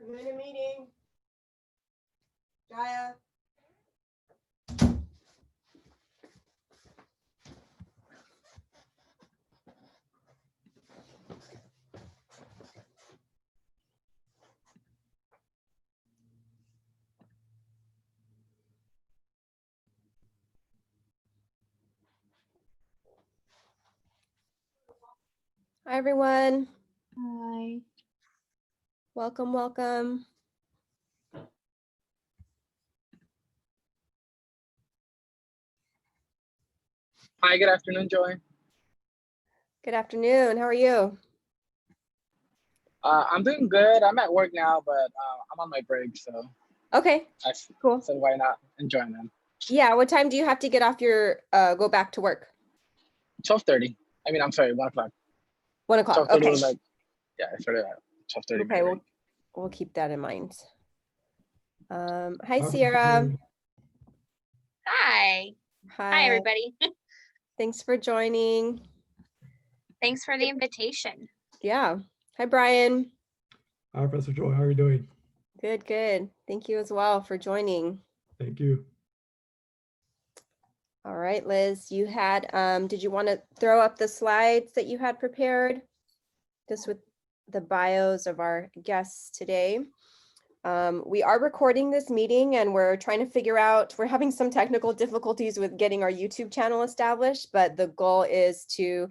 I'm in a meeting. Jaya. Hi, everyone. Hi. Welcome, welcome. Hi, good afternoon, Joy. Good afternoon. How are you? I'm doing good. I'm at work now, but I'm on my break, so Okay, I cool. said why not enjoy them. Yeah, what time do you have to get off your, go back to work? 12:30. I mean, I'm sorry, 1 o'clock. 1 o'clock, 12:30 okay. was like, yeah, I started at 12:30. Okay, we'll keep that in mind. Hi, Sierra. Hi. Hi, everybody. Thanks for joining. Thanks for the invitation. Yeah. Hi, Brian. Hi, Professor Joy. How are you doing? Good, good. Thank you as well for joining. Thank you. All right, Liz, you had, did you want to throw up the slides that you had prepared? Just with the bios of our guests today. We are recording this meeting and we're trying to figure out, we're having some technical difficulties with getting our YouTube channel established, but the goal is to,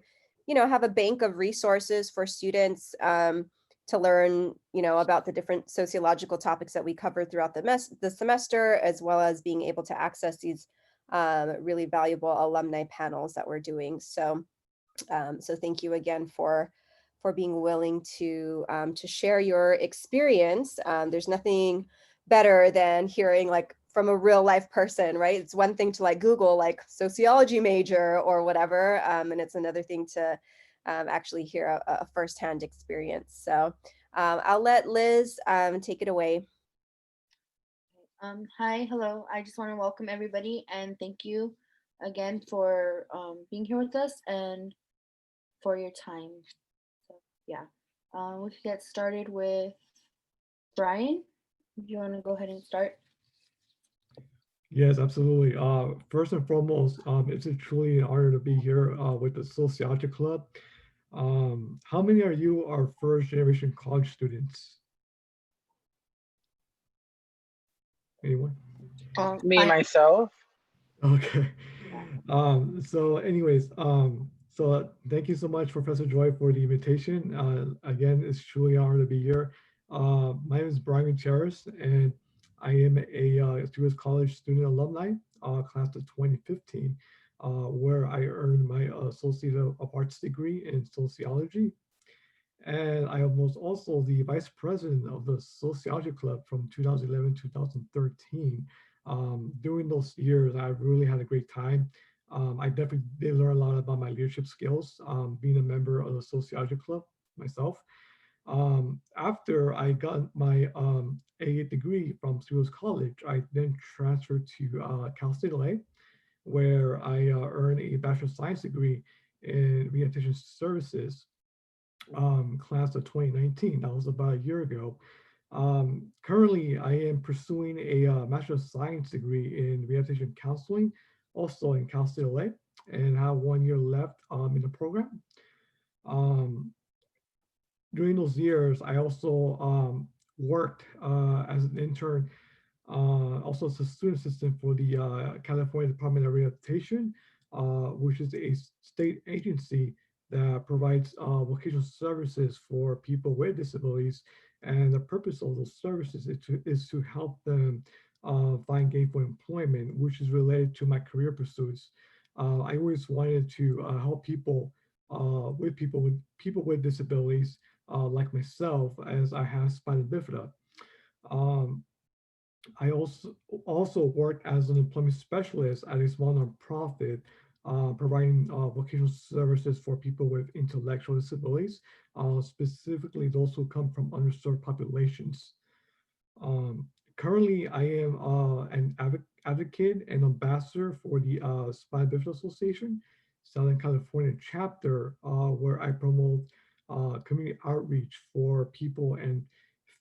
have a bank of resources for students to learn, about the different sociological topics that we cover throughout the semester, as well as being able to access these really valuable alumni panels that we're doing. So thank you again for being willing to share your experience. There's nothing better than hearing like from a real life person, right? It's one thing to like Google like sociology major or whatever, and it's another thing to actually hear a firsthand experience. So I'll let Liz take it away. Hi, hello. I just want to welcome everybody and thank you again for being here with us and for your time. So yeah, we can get started with Brian. Do you want to go ahead and start? Yes, absolutely. First and foremost, it's truly an honor to be here with the Sociology Club. How many of you are first generation college students? Anyone? Me, myself. Okay. So anyways, so thank you so much, Professor Joy, for the invitation. Again, it's truly an honor to be here. My name is Brian Gutierrez, and I am a Stewart College student alumni, class of 2015, where I earned my Associate of Arts degree in sociology. And I was also the vice president of the Sociology Club from 2011 to 2013. During those years, I really had a great time. I definitely did learn a lot about my leadership skills, being a member of the Sociology Club myself. After I got my AA degree from Stewart College, I then transferred to Cal State LA, where I earned a Bachelor of Science degree in Rehabilitation Services, class of 2019. That was about a year ago. Currently, I am pursuing a Master of Science degree in Rehabilitation Counseling, also in Cal State LA, and have 1 year left in the program. During those years, I also worked as an intern, also as a student assistant for the California Department of Rehabilitation, which is a state agency that provides vocational services for people with disabilities. And the purpose of those services is to help them find gainful employment, which is related to my career pursuits. I always wanted to help people people with disabilities like myself, as I have spina bifida. Um, I also work as an employment specialist at a small nonprofit, providing vocational services for people with intellectual disabilities, specifically those who come from underserved populations. Currently, I am an advocate and ambassador for the Spina Bifida Association, Southern California chapter, where I promote community outreach for people and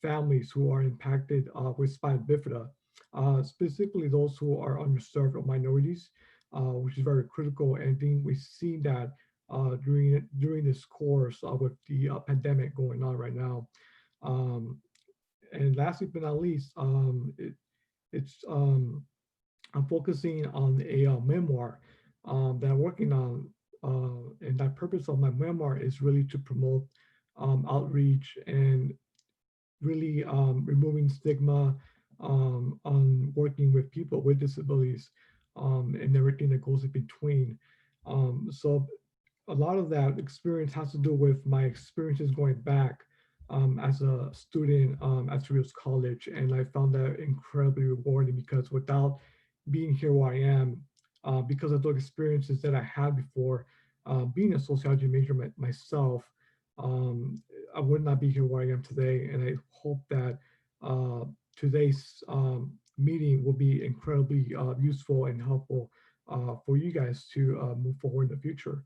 families who are impacted with spina bifida, specifically those who are underserved or minorities, which is very critical. And I think we've seen that during this course with the pandemic going on right now. And lastly but not least, it's I'm focusing on a memoir that I'm working on, and that purpose of my memoir is really to promote outreach and really removing stigma on working with people with disabilities and everything that goes in between. So a lot of that experience has to do with my experiences going back as a student at Cerritos College. And I found that incredibly rewarding because without being here where I am, because of those experiences that I had before, being a sociology major myself, I would not be here where I am today. And I hope that today's meeting will be incredibly useful and helpful for you guys to move forward in the future.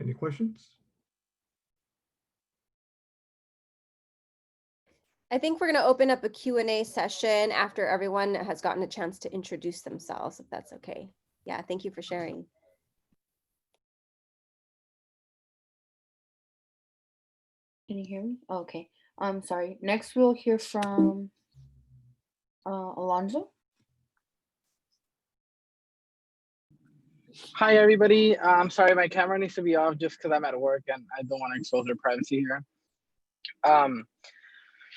Any questions? I think we're going to open up a Q&A session after everyone has gotten a chance to introduce themselves, if that's okay. Yeah, thank you for sharing. Can you hear me? Oh, okay. Sorry. Next, we'll hear from Alonso. Hi, everybody. I'm sorry, my camera needs to be off just because I'm at work and I don't want to expose their privacy here.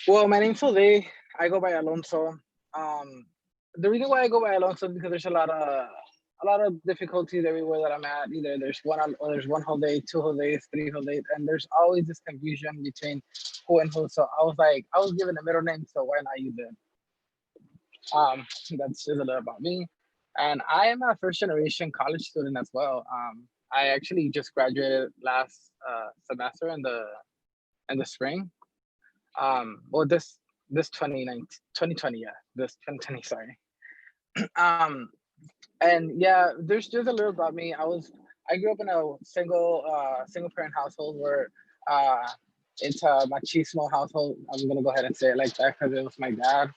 Well, my name's Jose. I go by Alonso. The reason why I go by Alonso is because there's a lot of difficulties everywhere that I'm at. Either there's one whole day, two whole days, three whole days, and there's always this confusion between who and who. So I was given a middle name, so why not use it? That's just a little about me. And I am a first generation college student as well. I actually just graduated last semester in the spring. Well, this 2020, yeah, this 2020, sorry. And yeah, there's just a little about me. I grew up in a single parent household where it's a machismo household. I'm gonna go ahead and say it like that because it was my dad,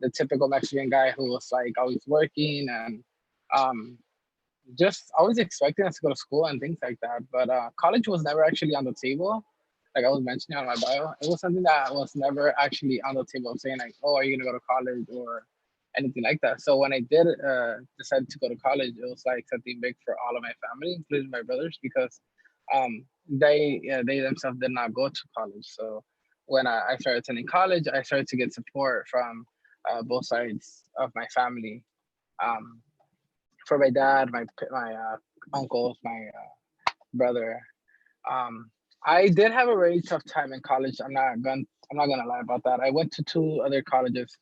the typical Mexican guy who was like always working and just always expecting us to go to school and things like that. But college was never actually on the table. Like I was mentioning on my bio, it was something that was never actually on the table of saying like, oh, are you gonna go to college or anything like that. So when I did decide to go to college, it was like something big for all of my family, including my brothers, because they themselves did not go to college. So when I started attending college, I started to get support from both sides of my family. For my dad, my uncles, my brother. I did have a very tough time in college. I'm not gonna lie about that. I went to two other colleges.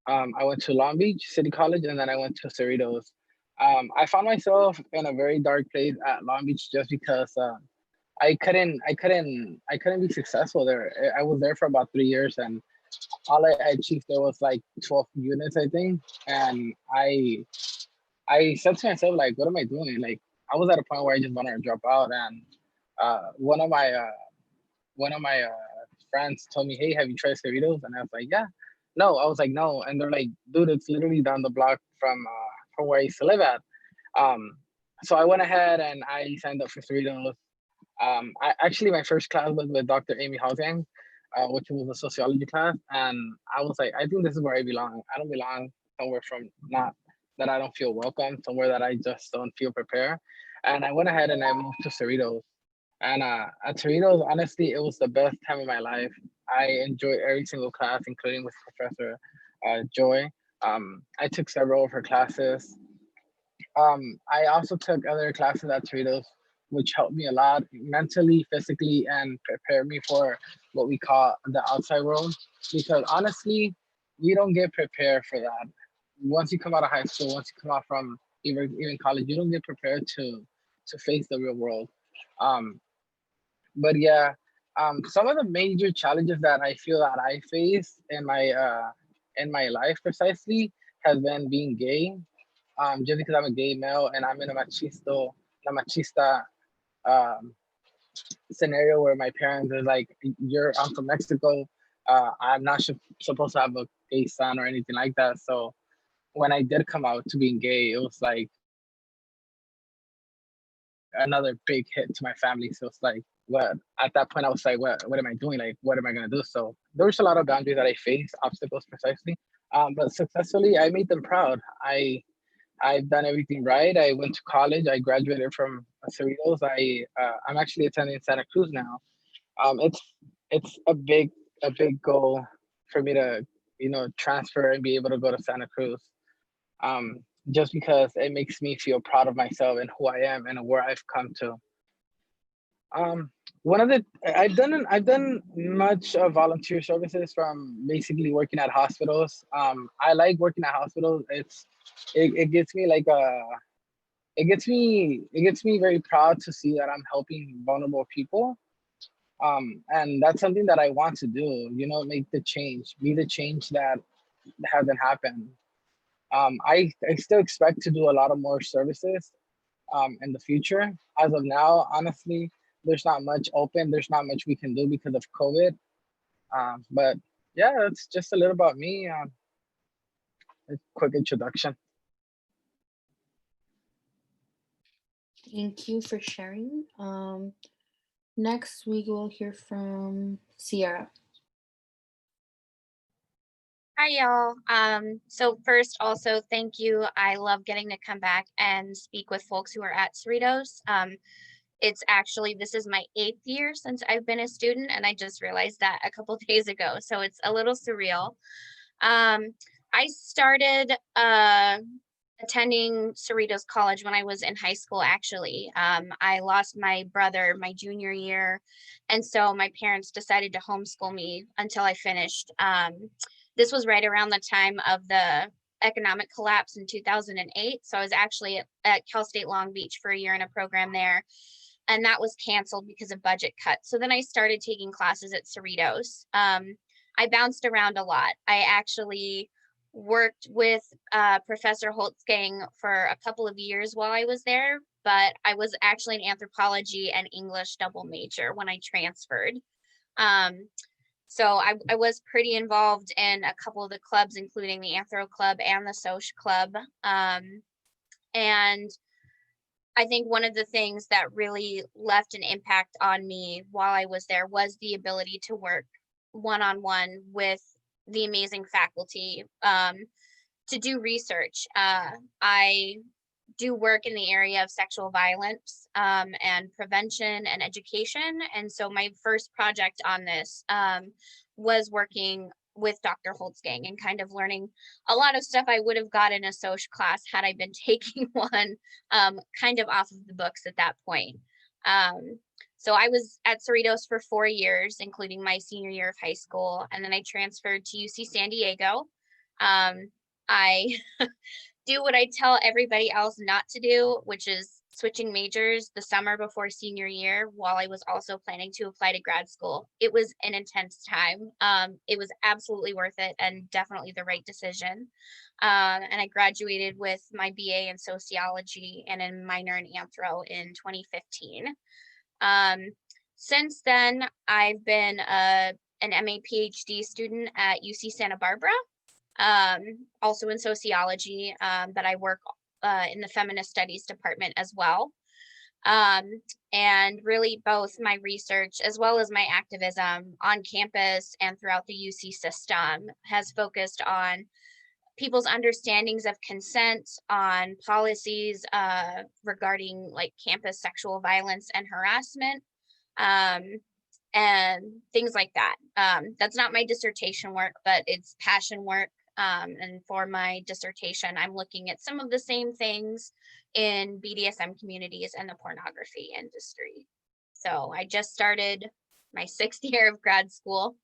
I went to Long Beach City College, and then I went to Cerritos. I found myself in a very dark place at Long Beach just because I couldn't be successful there. I was there for about 3 years, and all I achieved there was like 12 units, I think. And I said to myself, like, what am I doing? Like, I was at a point where I just wanted to drop out, and one of my friends told me, "Hey, have you tried Cerritos?" And I was like, "Yeah." No, I was like, "No," and they're like, "Dude, it's literally down the block from where I used to live at." Um, so I went ahead and I signed up for Cerritos. My first class was with Dr. Amy Housing, which was a sociology class, and I was like, I think this is where I belong. I don't belong somewhere from not that I don't feel welcome, somewhere that I just don't feel prepared. And I went ahead and I moved to Cerritos. And at Cerritos, honestly, it was the best time of my life. I enjoyed every single class, including with Professor Joy. I took several of her classes. I also took other classes at Cerritos, which helped me a lot mentally, physically, and prepared me for what we call the outside world. Because honestly, you don't get prepared for that. Once you come out of high school, once you come out from even college, you don't get prepared to face the real world. Um, but yeah, some of the major challenges that I feel that I face in my life precisely has been being gay. Just because I'm a gay male and I'm in a machista um, scenario where my parents are like, I'm from Mexico. I'm not supposed to have a gay son or anything like that. So when I did come out to being gay, it was like another big hit to my family. So it's like, what at that point I was like, what am I doing? Like, what am I gonna do? So there was a lot of boundaries that I faced, obstacles precisely. But successfully, I made them proud. I've done everything right. I went to college. I graduated from Cerritos. I'm actually attending Santa Cruz now. It's a big goal for me to transfer and be able to go to Santa Cruz. Um, just because it makes me feel proud of myself and who I am and where I've come to. Um, one of the I've done much volunteer services from basically working at hospitals. I like working at hospitals. It gets me like it gets me very proud to see that I'm helping vulnerable people. And that's something that I want to do. Make the change, be the change that hasn't happened. I still expect to do a lot of more services in the future. As of now, honestly, there's not much open. There's not much we can do because of COVID. But yeah, that's just a little about me. A quick introduction. Thank you for sharing. Next we will hear from Sierra. Hi, y'all. So first, also, thank you. I love getting to come back and speak with folks who are at Cerritos. This is my 8th year since I've been a student, and I just realized that a couple days ago. So it's a little surreal. I started attending Cerritos College when I was in high school, actually. I lost my brother my junior year, and so my parents decided to homeschool me until I finished. This was right around the time of the economic collapse in 2008. So I was actually at Cal State Long Beach for a year in a program there, and that was canceled because of budget cuts. So then I started taking classes at Cerritos. I bounced around a lot. I actually worked with Professor Holtzgang for a couple of years while I was there, but I was actually an anthropology and English double major when I transferred. So I was pretty involved in a couple of the clubs, including the Anthro Club and the Soc Club. And I think one of the things that really left an impact on me while I was there was the ability to work one-on-one with the amazing faculty to do research. I do work in the area of sexual violence and prevention and education. And so my first project on this was working with Dr. Holtzgang and kind of learning a lot of stuff I would have got in a social class had I been taking one kind of off of the books at that point. So I was at Cerritos for 4 years, including my senior year of high school. And then I transferred to UC San Diego. I do what I tell everybody else not to do, which is switching majors the summer before senior year while I was also planning to apply to grad school. It was an intense time. It was absolutely worth it and definitely the right decision. And I graduated with my BA in sociology and a minor in anthro in 2015. Since then, I've been an MA PhD student at UC Santa Barbara. Also in sociology, but I work in the feminist studies department as well. And really both my research as well as my activism on campus and throughout the UC system has focused on people's understandings of consent, on policies regarding like campus sexual violence and harassment, and things like that. That's not my dissertation work, but it's passion work. And for my dissertation, I'm looking at some of the same things in BDSM communities and the pornography industry. So I just started my 6th year of grad school,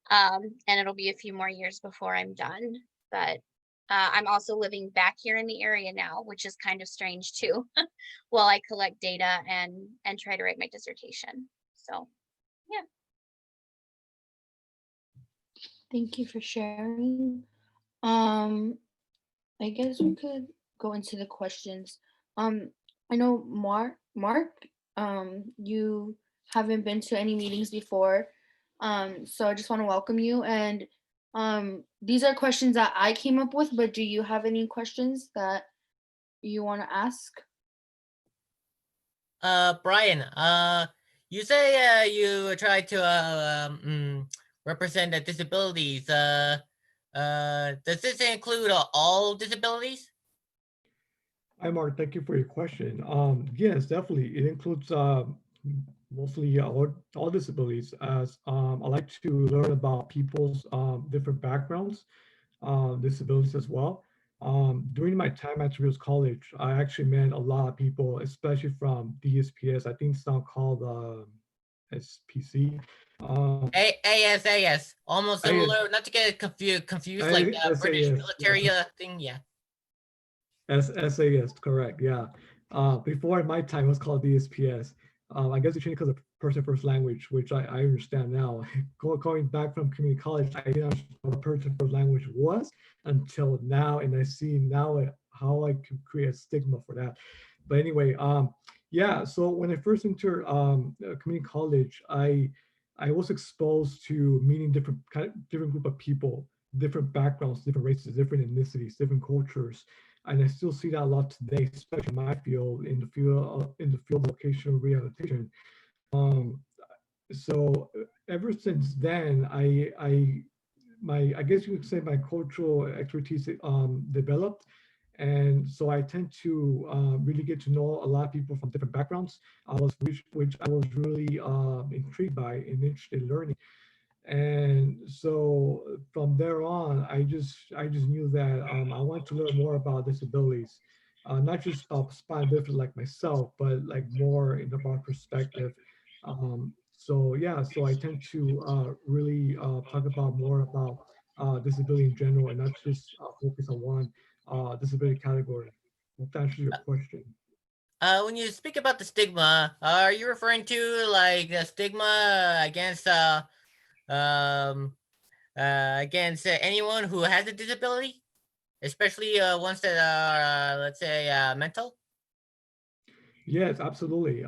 and it'll be a few more years before I'm done. But I'm also living back here in the area now, which is kind of strange too, while I collect data and try to write my dissertation. So, yeah. Thank you for sharing. I guess we could go into the questions. I know Mark, you haven't been to any meetings before. So I just want to welcome you. And these are questions that I came up with, but do you have any questions that you want to ask? Brian, you say you try to represent the disabilities. Does this include all disabilities? Hi, Mark. Thank you for your question. Yes, definitely. It includes mostly all disabilities, as I like to learn about people's different backgrounds, disabilities as well. During my time at Cerritos College, I actually met a lot of people, especially from DSPS. I think it's now called SPC. AS, almost AS, similar. Not to get confused like British SAS. military thing. Yeah. SAS, correct. Yeah. Before my time, it was called DSPS. I guess it changed because of person first language, which I understand now. Going back from community college, I didn't understand what person first language was until now, and I see now how I could create a stigma for that. But anyway, yeah. So when I first entered community college, I was exposed to meeting different group of people, different backgrounds, different races, different ethnicities, different cultures, and I still see that a lot today, especially in my field, in the field of vocational rehabilitation. Um, so ever since then, I guess you could say my cultural expertise developed, and so I tend to really get to know a lot of people from different backgrounds. Which I was really intrigued by and interested in learning. And so from there on, I just knew that I wanted to learn more about disabilities, not just spina bifida like myself, but like more in a broad perspective. So yeah, so I tend to really talk about more about disability in general, and not just focus on one disability category. Hope that answers your question. When you speak about the stigma, are you referring to like the stigma um, against anyone who has a disability, especially ones that are, let's say, mental? Yes, absolutely.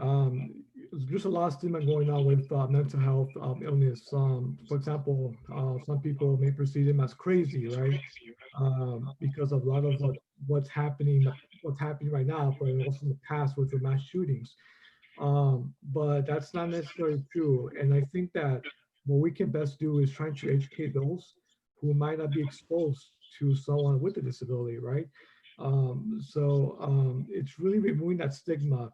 There's a lot of stigma going on with mental health illness. For example, some people may perceive them as crazy, right? Because of a lot of what's happening right now, but also in the past with the mass shootings. But that's not necessarily true. And I think that what we can best do is trying to educate those who might not be exposed to someone with a disability, right? It's really removing that stigma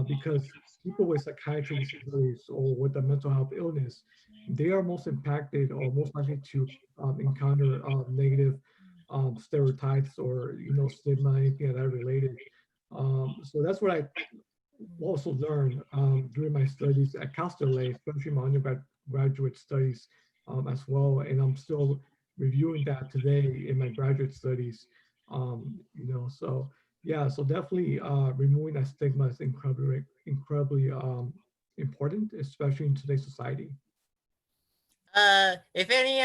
because people with psychiatric disabilities or with a mental health illness, they are most impacted or most likely to encounter negative stereotypes or stigma, anything of that related. So that's what I also learned during my studies at Cal State LA, especially my undergraduate studies as well. And I'm still reviewing that today in my graduate studies. So yeah, so definitely removing that stigma is incredibly important, especially in today's society. If any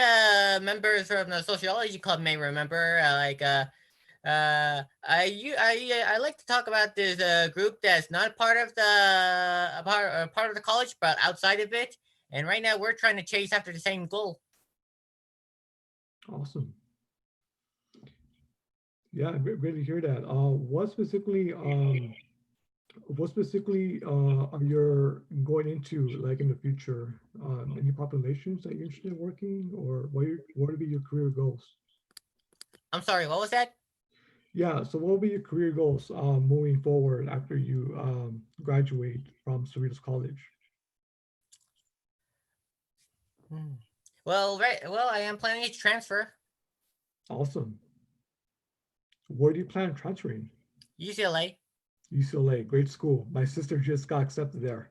members from the sociology club may remember, I like to talk about this group that's not part of the part of the college, but outside of it. And right now, we're trying to chase after the same goal. Awesome. Yeah, great to hear that. What specifically are you going into like in the future? Any populations that you're interested in working, or what would be your career goals? I'm sorry, what was that? Yeah, so what will be your career goals moving forward after you graduate from Cerritos College? Hmm. Well, right. Well, I am planning to transfer Awesome. Where do you plan on transferring? UCLA. UCLA, great school. My sister just got accepted there.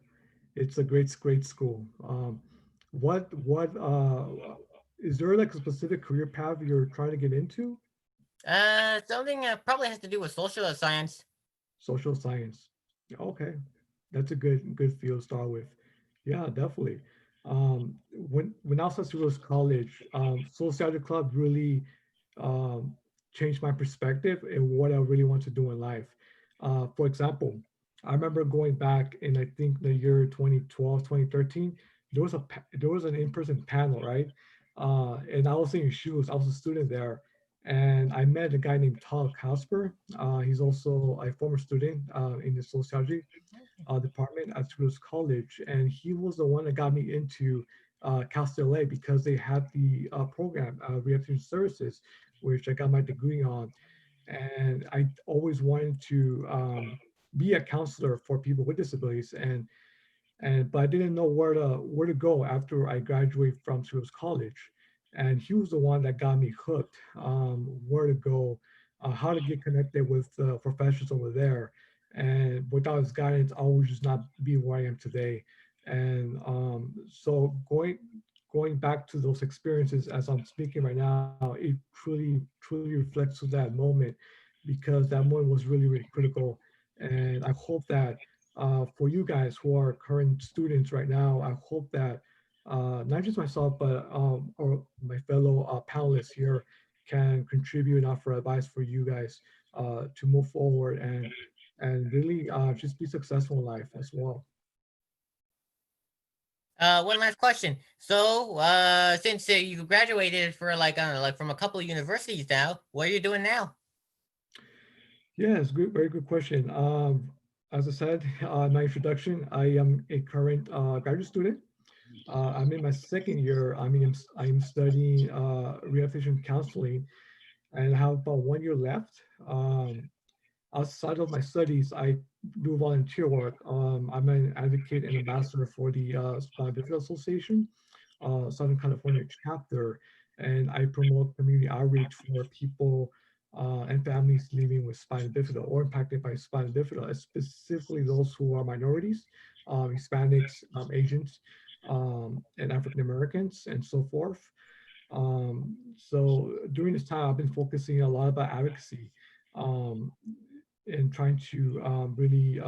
It's a great school. What is there like a specific career path you're trying to get into? Something probably has to do with social science. Social science. Okay, that's a good field to start with. Yeah, definitely. When I was at Cerritos College, Sociology Club really um, changed my perspective and what I really want to do in life. For example, I remember going back in, I think, the year 2012, 2013, there was an in-person panel, right? And I was in shoes. I was a student there, and I met a guy named Tal Casper. He's also a former student in the sociology department at Toulouse College, and he was the one that got me into Cal State LA because they had the program, Rehabilitation Services, which I got my degree on. And I always wanted to be a counselor for people with disabilities, and but I didn't know where to go after I graduated from Toulouse College, and he was the one that got me hooked. Where to go, how to get connected with professionals over there, and without his guidance, I would just not be where I am today. And so going back to those experiences as I'm speaking right now, it truly reflects to that moment because that moment was really critical. And I hope that for you guys who are current students right now, I hope that not just myself, but or my fellow panelists here can contribute and offer advice for you guys to move forward and really just be successful in life as well. One last question. So, since you graduated for like from a couple of universities now, what are you doing now? Yes, good, very good question. As I said, my introduction, I am a current graduate student. I'm in my second year. I'm studying rehabilitation counseling, and I have about 1 year left. Outside of my studies, I do volunteer work. I'm an advocate and ambassador for the Spina Bifida Association, Southern California chapter, and I promote community outreach for people and families living with spina bifida or impacted by spina bifida, specifically those who are minorities, Hispanics, Asians, and African Americans, and so forth. So during this time, I've been focusing a lot about advocacy um, and trying to really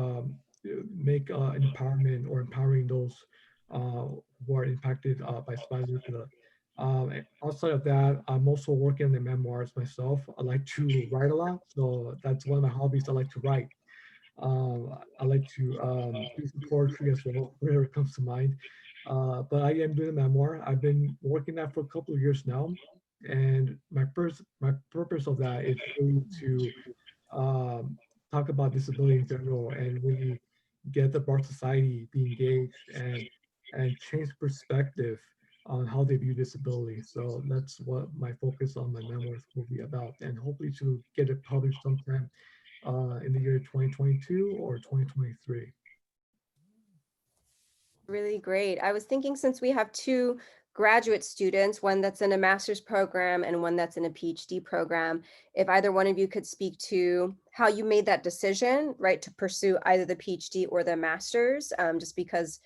make an empowerment or empowering those who are impacted by spina bifida. Outside of that, I'm also working on the memoirs myself. I like to write a lot, so that's one of my hobbies. I like to write. I like to do some poetry as well, whenever it comes to mind. But I am doing a memoir. I've been working that for a couple of years now, and my purpose of that is really to um, talk about disability in general and really get the broad society be engaged and change perspective on how they view disability. So that's what my focus on my memoirs will be about, and hopefully to get it published sometime in the year 2022 or 2023. Really great. I was thinking since we have two graduate students, one that's in a master's program and one that's in a PhD program, if either one of you could speak to how you made that decision, right, to pursue either the PhD or the master's, just because,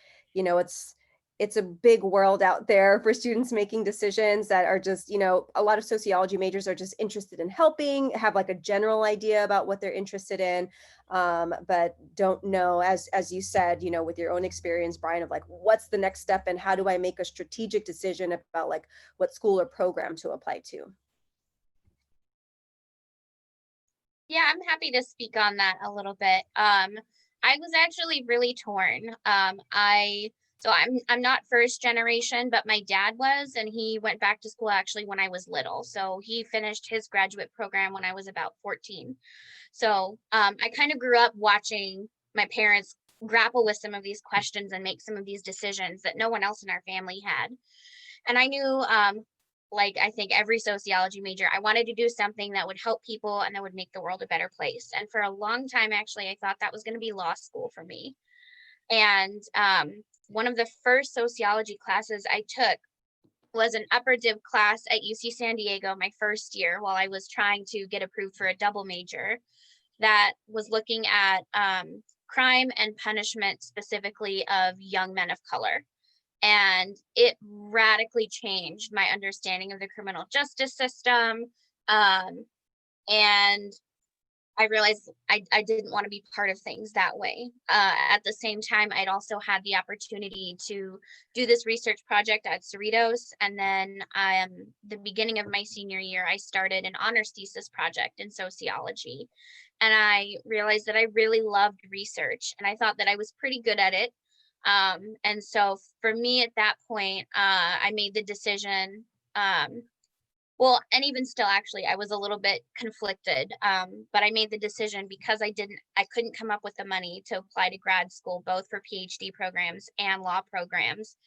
it's a big world out there for students making decisions that are just, a lot of sociology majors are just interested in helping, have like a general idea about what they're interested in, but don't know, as you said, with your own experience, Brian, of like what's the next step and how do I make a strategic decision about like what school or program to apply to. Yeah, I'm happy to speak on that a little bit. I was actually really torn. I'm not first generation, but my dad was, and he went back to school actually when I was little. So he finished his graduate program when I was about 14. So I kind of grew up watching my parents grapple with some of these questions and make some of these decisions that no one else in our family had. And I knew, like I think every sociology major, I wanted to do something that would help people and that would make the world a better place. And for a long time, actually, I thought that was going to be law school for me. And one of the first sociology classes I took was an upper div class at UC San Diego my first year while I was trying to get approved for a double major that was looking at crime and punishment, specifically of young men of color. And it radically changed my understanding of the criminal justice system, and I realized I didn't want to be part of things that way. At the same time, I'd also had the opportunity to do this research project at Cerritos. And then the beginning of my senior year, I started an honors thesis project in sociology. And I realized that I really loved research and I thought that I was pretty good at it. And so for me at that point, I made the decision. Well, and even still, actually, I was a little bit conflicted. But I made the decision because I couldn't come up with the money to apply to grad school, both for PhD programs and law programs,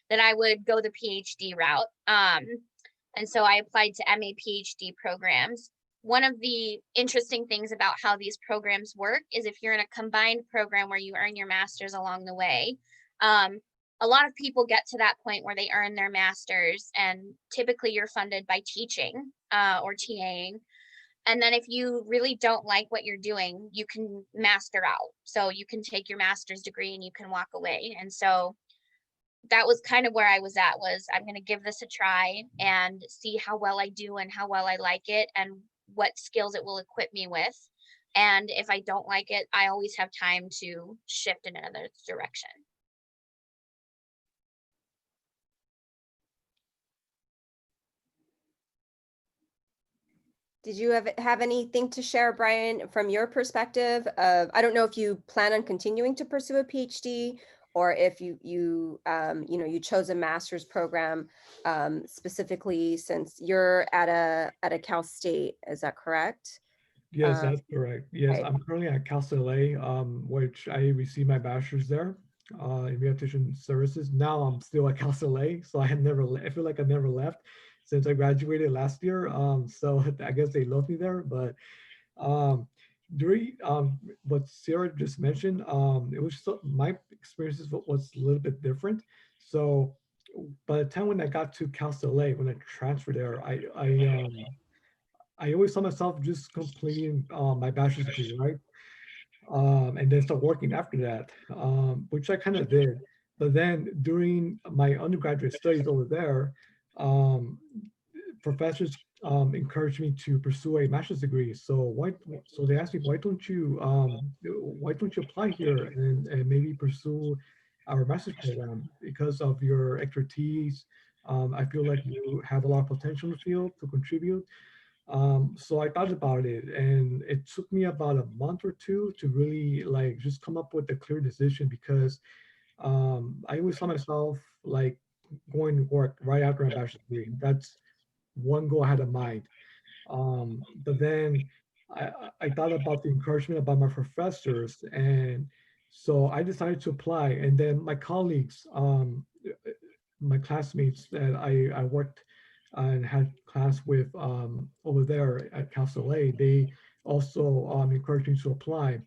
that I would go the PhD route. And so I applied to MA PhD programs. One of the interesting things about how these programs work is if you're in a combined program where you earn your master's along the way, a lot of people get to that point where they earn their master's, and typically you're funded by teaching or TAing. And then if you really don't like what you're doing, you can master out. So you can take your master's degree and you can walk away. And so that was kind of where I was at, was I'm going to give this a try and see how well I do and how well I like it and what skills it will equip me with. And if I don't like it, I always have time to shift in another direction. Did you have anything to share, Brian, from your perspective of, I don't know if you plan on continuing to pursue a PhD or if you chose a master's program specifically since you're at a Cal State, is that correct? Yes, that's correct. Yes, right. I'm currently at Cal State LA, which I received my bachelor's there in rehabilitation services. Now I'm still at Cal State LA, so I feel like I never left since I graduated last year. So I guess they love me there. But um, during what Sarah just mentioned, it was my experiences was a little bit different. So by the time when I got to Cal State LA, when I transferred there, I always saw myself just completing my bachelor's degree, right? And then start working after that, which I kind of did. But then during my undergraduate studies over there, um, professors encouraged me to pursue a master's degree. So they asked me, why don't you apply here and maybe pursue our master's program because of your expertise. I feel like you have a lot of potential in the field to contribute. So I thought about it, and it took me about a month or two to really like just come up with a clear decision because I always saw myself like going to work right after my bachelor's degree. That's one goal I had in mind. But then I thought about the encouragement about my professors, and so I decided to apply. And then my colleagues, my classmates that I worked and had class with over there at Cal State LA, they also encouraged me to apply.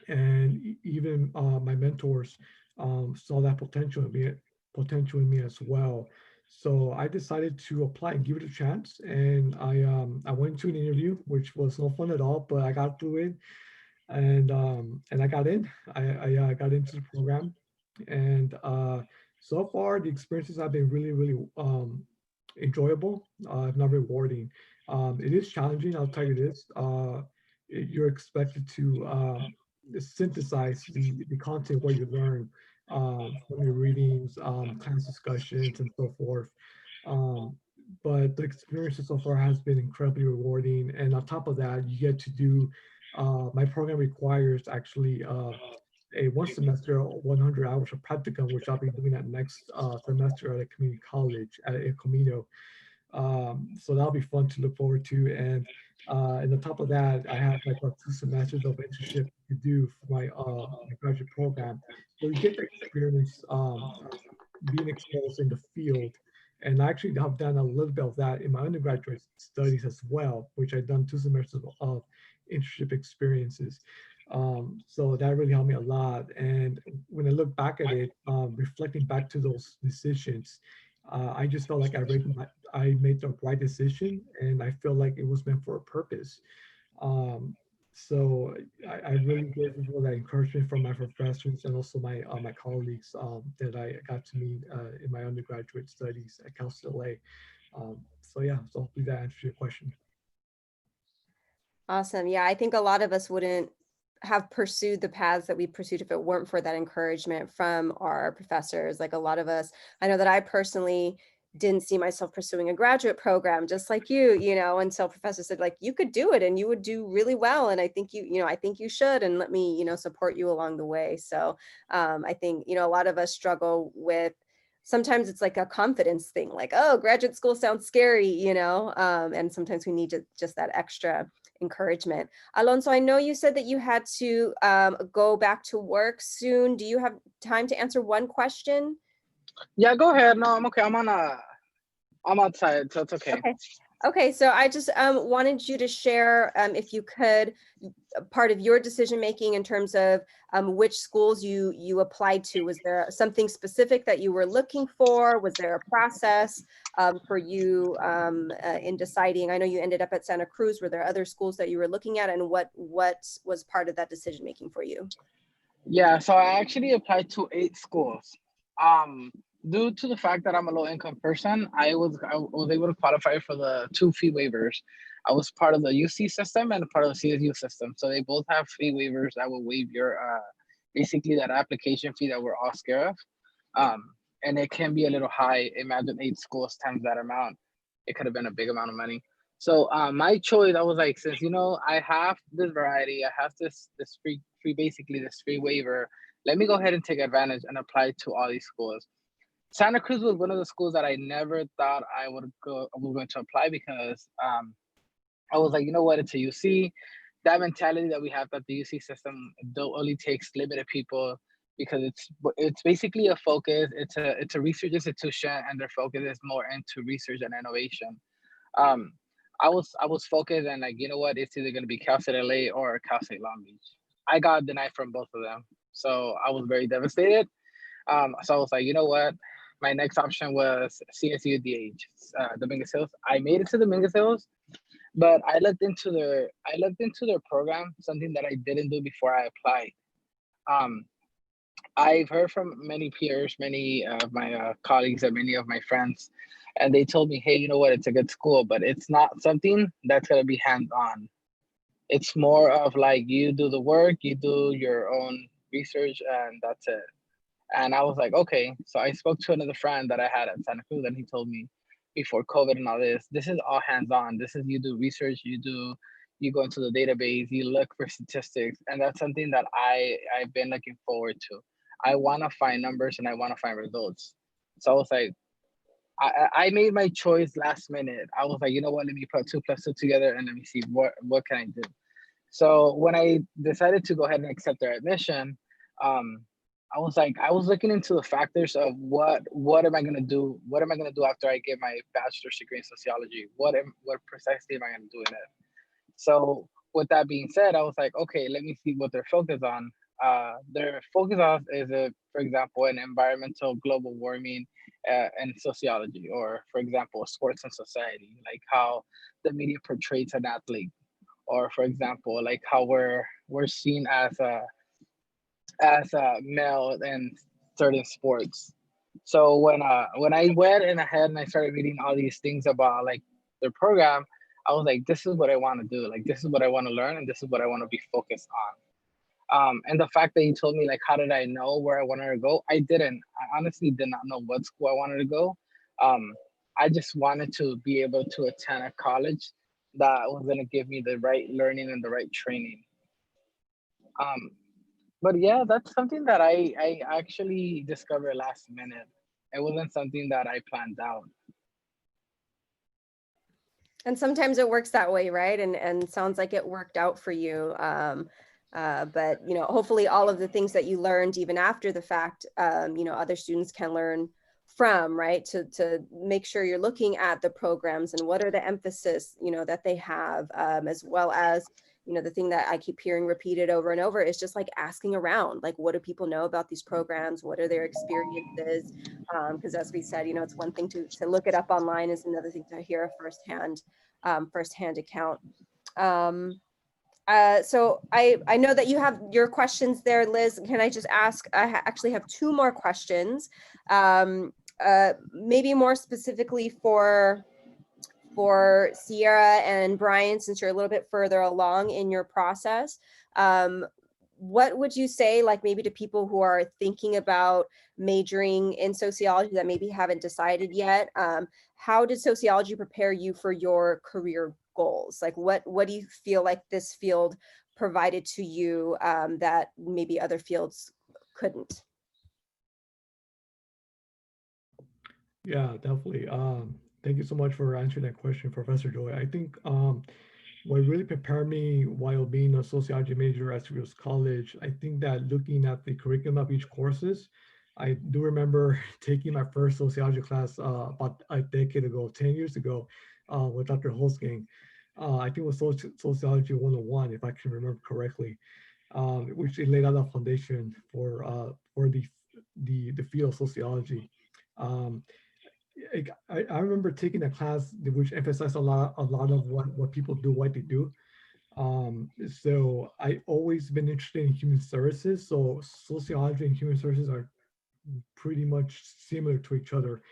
And even my mentors saw that potential in me as well. So I decided to apply and give it a chance. And I went to an interview, which was no fun at all, but I got through it, and I got in. I got into the program, and so far the experiences have been really enjoyable, if not rewarding. It is challenging, I'll tell you this. You're expected to synthesize the content what you learn from your readings, class discussions, and so forth. Um, but the experience so far has been incredibly rewarding. And on top of that, you get to do, my program requires actually a one semester, 100 hours of practicum, which I'll be doing that next semester at a community college at El Camino. So that'll be fun to look forward to. And on top of that, I have like about 2 semesters of internship to do for my graduate program. So you get the experience being exposed in the field. And I actually have done a little bit of that in my undergraduate studies as well, which I've done 2 semesters of internship experiences. So that really helped me a lot. And when I look back at it, reflecting back to those decisions, I just felt like I made the right decision, and I feel like it was meant for a purpose. Um, so I really grateful for that encouragement from my professors and also my colleagues that I got to meet in my undergraduate studies at Cal State LA. So yeah, so hopefully that answers your question. Awesome. Yeah, I think a lot of us wouldn't have pursued the paths that we pursued if it weren't for that encouragement from our professors. Like a lot of us, I know that I personally didn't see myself pursuing a graduate program just like you know, until professors said like, you could do it and you would do really well. And I think I think you should, and let me, support you along the way. So I think, a lot of us struggle with, sometimes it's like a confidence thing, like, oh, graduate school sounds scary, and sometimes we need just that extra encouragement. Alonso, I know you said that you had to go back to work soon. Do you have time to answer one question? Yeah, go ahead. No, I'm okay. I'm outside, so it's okay. Okay. Okay, so I just wanted you to share, if you could, part of your decision making in terms of which schools you applied to. Was there something specific that you were looking for? Was there a process for you in deciding? I know you ended up at Santa Cruz. Were there other schools that you were looking at, and what was part of that decision making for you? Yeah, so I actually applied to 8 schools. Um, Due to the fact that I'm a low income person, I was able to qualify for the 2 fee waivers. I was part of the UC system and part of the CSU system, so they both have fee waivers that will waive your basically that application fee that we're all scared of. And it can be a little high. Imagine 8 schools times that amount. It could have been a big amount of money. So my choice, I was like, since I have this variety, I have this free basically this free waiver. Let me go ahead and take advantage and apply to all these schools. Santa Cruz was one of the schools that I never thought I was going to apply because I was like, you know what, it's a UC. That mentality that we have that the UC system only takes limited people because it's basically a focus. It's a research institution and their focus is more into research and innovation. Um, I was focused and like, you know what, it's either gonna be Cal State LA or Cal State Long Beach. I got denied from both of them, so I was very devastated. So I was like, you know what, my next option was CSU DH, Dominguez Hills. I made it to Dominguez Hills, but I looked into their program, something that I didn't do before I applied. Um, I've heard from many peers, many of my colleagues, and many of my friends, and they told me, "Hey, you know what? It's a good school, but it's not something that's gonna be hands-on. It's more of like you do the work, you do your own research, and that's it." And I was like, okay. So I spoke to another friend that I had at Santa Cruz, and he told me before COVID and all this is all hands-on. This is you do research, you go into the database, you look for statistics, and that's something that I've been looking forward to. I want to find numbers and I want to find results. So I was like, I made my choice last minute. I was like, you know what? Let me put 2 plus 2 together and let me see what can I do. So when I decided to go ahead and accept their admission, um, I was looking into the factors of what am I gonna do? What am I gonna do after I get my bachelor's degree in sociology? What precisely am I gonna do in it? So with that being said, I was like, okay, let me see what they're focused on. Their focus on is, for example, an environmental global warming and sociology, or for example, sports and society, like how the media portrays an athlete, or for example, like how we're seen as a male in certain sports. So when I went in ahead and I started reading all these things about like their program, I was like, this is what I want to do. Like this is what I want to learn, and this is what I want to be focused on. And the fact that you told me like how did I know where I wanted to go? I didn't. I honestly did not know what school I wanted to go. Um, I just wanted to be able to attend a college that was going to give me the right learning and the right training. Um, but yeah, that's something that I actually discovered last minute. It wasn't something that I planned out. And sometimes it works that way, right? And sounds like it worked out for you. But hopefully all of the things that you learned even after the fact, other students can learn from, right? To make sure you're looking at the programs and what are the emphasis, that they have, as well as, the thing that I keep hearing repeated over and over is just like asking around, like, what do people know about these programs? What are their experiences? Because as we said, it's one thing to look it up online, is another thing to hear a firsthand account. So I know that you have your questions there, Liz. Can I just ask, actually have 2 more questions, maybe more specifically for for Sierra and Brian, since you're a little bit further along in your process, what would you say, like maybe to people who are thinking about majoring in sociology that maybe haven't decided yet? How did sociology prepare you for your career goals? Like what do you feel like this field provided to you that maybe other fields couldn't? Yeah, definitely. Thank you so much for answering that question, Professor Joy. I think what really prepared me while being a sociology major at Cerritos College, I think that looking at the curriculum of each courses, I do remember taking my first sociology class about a decade ago, 10 years ago, with Dr. Holzgang. I think it was Sociology 101, if I can remember correctly, which it laid out a foundation for the field of sociology. Um, I remember taking a class which emphasized a lot of what people do, what they do. So I always been interested in human services. So sociology and human services are pretty much similar to each other.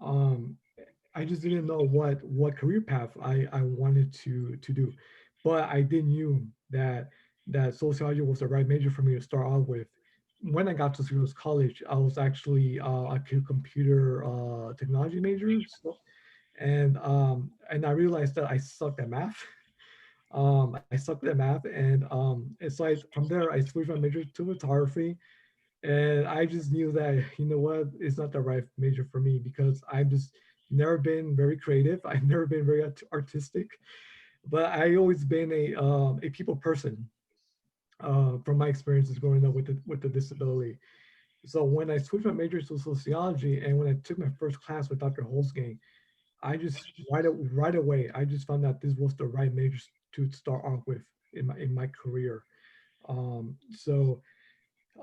Um, I just didn't know what career path I wanted to do, but I did knew that sociology was the right major for me to start out with. When I got to Cerritos College, I was actually a computer technology major, so, and I realized that I sucked at math. I sucked at math, and so from there I switched my major to photography, and I just knew that, you know what, it's not the right major for me because I've just never been very creative. I've never been very artistic, but I always been a people person from my experiences growing up with the disability. So when I switched my major to sociology and when I took my first class with Dr. Holzgang, I just right away I just found that this was the right major to start off with in my career. So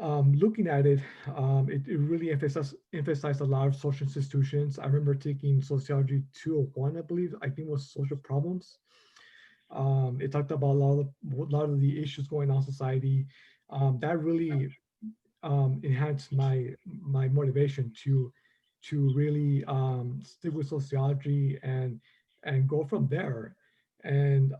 looking at it, it really emphasized a lot of social institutions. I remember taking Sociology 201, I believe. I think it was social problems. It talked about a lot of the issues going on in society. That really enhanced my motivation to really stick with sociology and go from there. And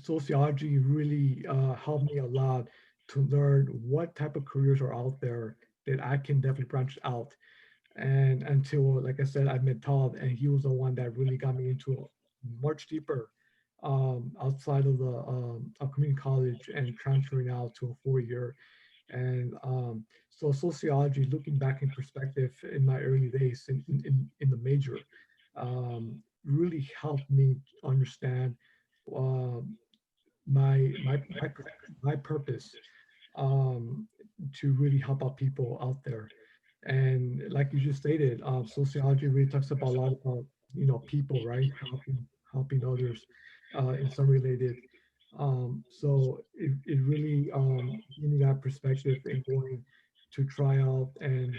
sociology really helped me a lot to learn what type of careers are out there that I can definitely branch out. And until, like I said, I met Todd, and he was the one that really got me into much deeper outside of the of community college and transferring out to a 4 year. And so sociology, looking back in perspective in my early days in the major, really helped me understand um, my purpose um, to really help out people out there. And like you just stated, sociology really talks about a lot about people, right? Helping others in some related. So it really gave me that perspective and going to try out and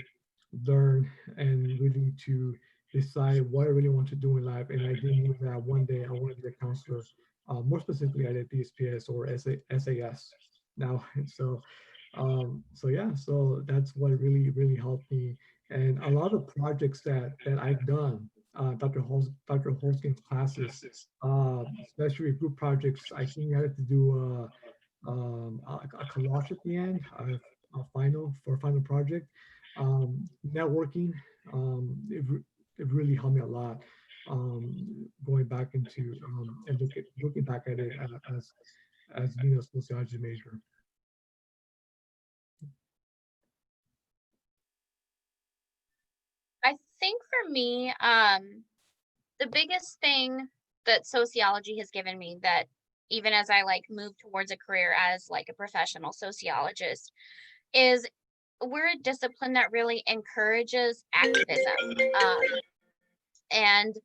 learn and really to decide what I really want to do in life. And I did knew that one day I want to be a counselor, more specifically at a DSPS or SAS now. So yeah, so that's what really helped me. And a lot of projects that I've done, Dr. Holzgen's classes, especially group projects. I think I had to do a collage at the end, a final project. Networking, it really helped me a lot. Going back into and looking back at it as being a sociology major. I think for me, the biggest thing that sociology has given me, that even as I like move towards a career as like a professional sociologist, is we're a discipline that really encourages activism, and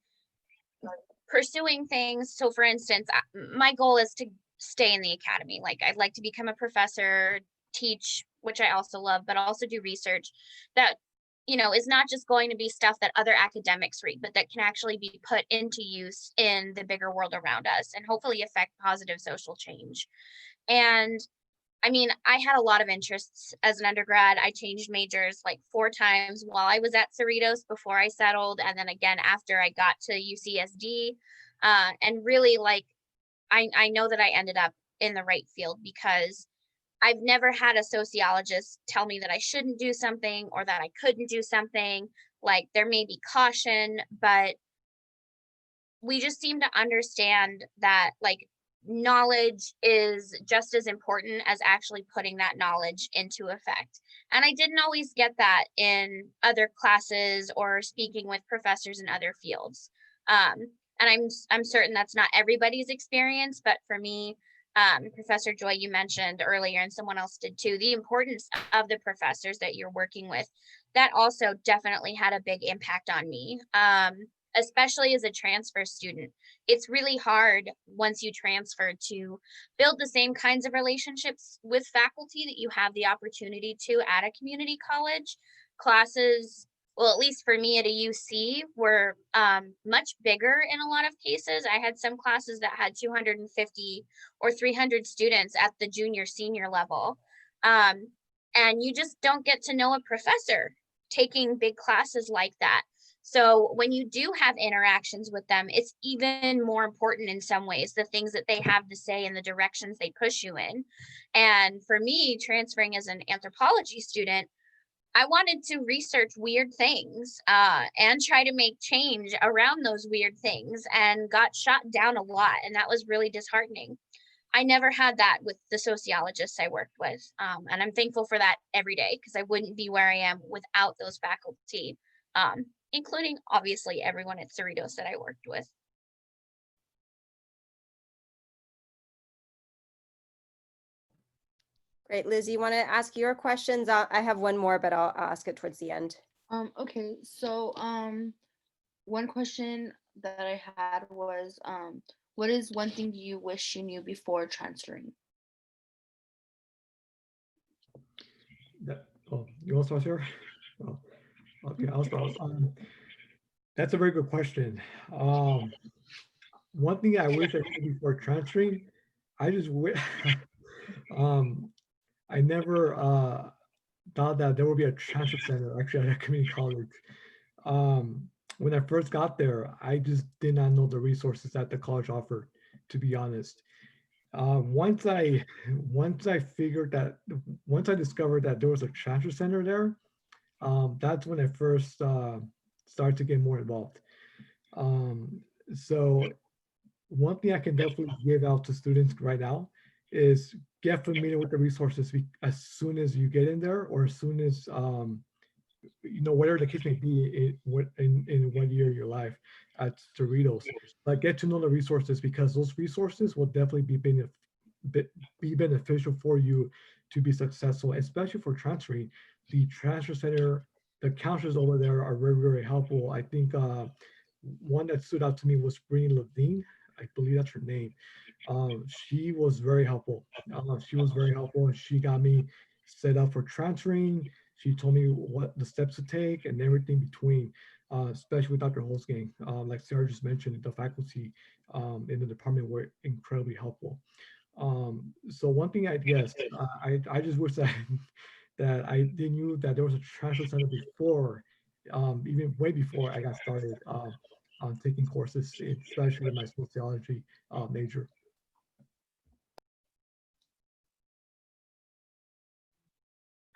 pursuing things. So for instance, my goal is to stay in the academy. Like I'd like to become a professor, teach, which I also love, but also do research that, is not just going to be stuff that other academics read, but that can actually be put into use in the bigger world around us and hopefully affect positive social change. And I mean, I had a lot of interests as an undergrad. I changed majors like 4 times while I was at Cerritos before I settled, and then again after I got to UCSD. And really, like, I know that I ended up in the right field because I've never had a sociologist tell me that I shouldn't do something or that I couldn't do something. Like, there may be caution, but we just seem to understand that, like, knowledge is just as important as actually putting that knowledge into effect. And I didn't always get that in other classes or speaking with professors in other fields. And I'm certain that's not everybody's experience, but for me, Professor Joy, you mentioned earlier, and someone else did too, the importance of the professors that you're working with. That also definitely had a big impact on me. Especially as a transfer student. It's really hard once you transfer to build the same kinds of relationships with faculty that you have the opportunity to at a community college. Classes, well, at least for me at a UC, were much bigger in a lot of cases. I had some classes that had 250 or 300 students at the junior senior level. And you just don't get to know a professor taking big classes like that. So when you do have interactions with them, it's even more important in some ways, the things that they have to say and the directions they push you in. And for me, transferring as an anthropology student, I wanted to research weird things and try to make change around those weird things, and got shot down a lot. And that was really disheartening. I never had that with the sociologists I worked with. And I'm thankful for that every day, because I wouldn't be where I am without those faculty, including obviously everyone at Cerritos that I worked with. Great, Liz, you want to ask your questions? I have one more, but I'll ask it towards the end. Okay, so one question that I had was, what is one thing you wish you knew before transferring? You want to start here? Oh, okay, I'll start. That's a very good question. One thing I wish I knew before transferring, I just wish, I never thought that there would be a transfer center actually at a community college. When I first got there, I just did not know the resources that the college offered, to be honest. Once I figured that, once I discovered that there was a transfer center there, that's when I first started to get more involved. So one thing I can definitely give out to students right now is get familiar with the resources as soon as you get in there, or as soon as whatever the case may be in 1 year of your life at Cerritos. But get to know the resources, because those resources will definitely be beneficial for you to be successful, especially for transferring. The transfer center, the counselors over there are very, very helpful. I think one that stood out to me was Brittany Levine. I believe that's her name. She was very helpful. And she got me set up for transferring. She told me what the steps to take and everything between, especially with Dr. Holzgang. Like Sarah just mentioned, the faculty in the department were incredibly helpful. So one thing I just wish that that I didn't knew that there was a transfer center before, even way before I got started on taking courses, especially in my sociology major.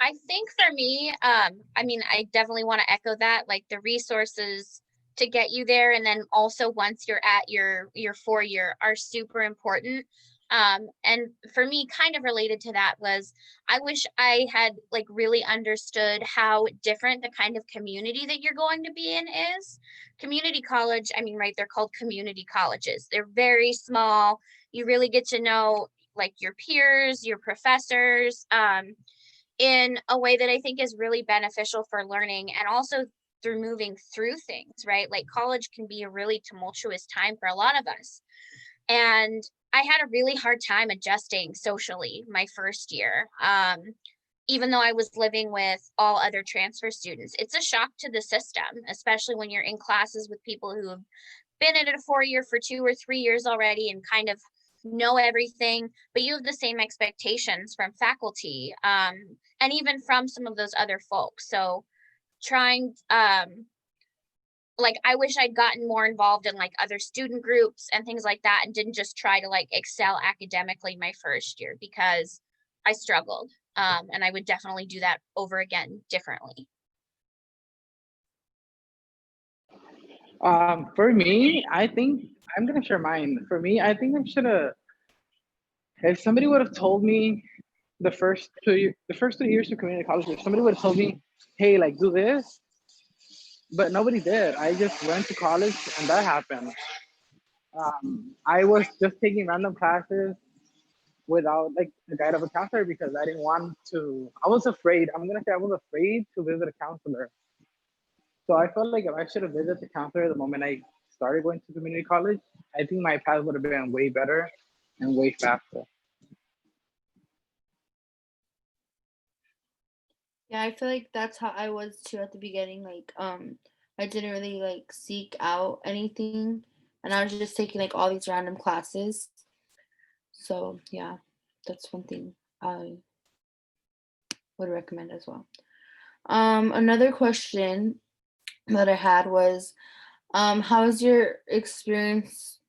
I think for me, I mean, I definitely want to echo that, like the resources to get you there, and then also once you're at your 4 year are super important. And for me, kind of related to that was, I wish I had like really understood how different the kind of community that you're going to be in is. Community college, I mean, right, they're called community colleges. They're very small. You really get to know like your peers, your professors, in a way that I think is really beneficial for learning, and also through moving through things, right? Like college can be a really tumultuous time for a lot of us. And I had a really hard time adjusting socially my first year. Even though I was living with all other transfer students, it's a shock to the system, especially when you're in classes with people who have been in a 4 year for 2 or 3 years already and kind of know everything, but you have the same expectations from faculty, and even from some of those other folks. So trying, like, I wish I'd gotten more involved in like other student groups and things like that, and didn't just try to like excel academically my first year, because I struggled. And I would definitely do that over again differently. For me, I think I'm gonna share mine. For me, I think I should have. If somebody would have told me the first 3 years of community college, if somebody would have told me, "Hey, like do this," but nobody did. I just went to college, and that happened. I was just taking random classes without like the guide of a counselor because I didn't want to. I was afraid. I'm gonna say I was afraid to visit a counselor. So I felt like if I should have visited the counselor the moment I started going to community college, I think my path would have been way better and way faster. Yeah, I feel like that's how I was too at the beginning. Like, I didn't really like seek out anything, and I was just taking like all these random classes. So yeah, that's one thing I would recommend as well. Another question that I had was, how is your experience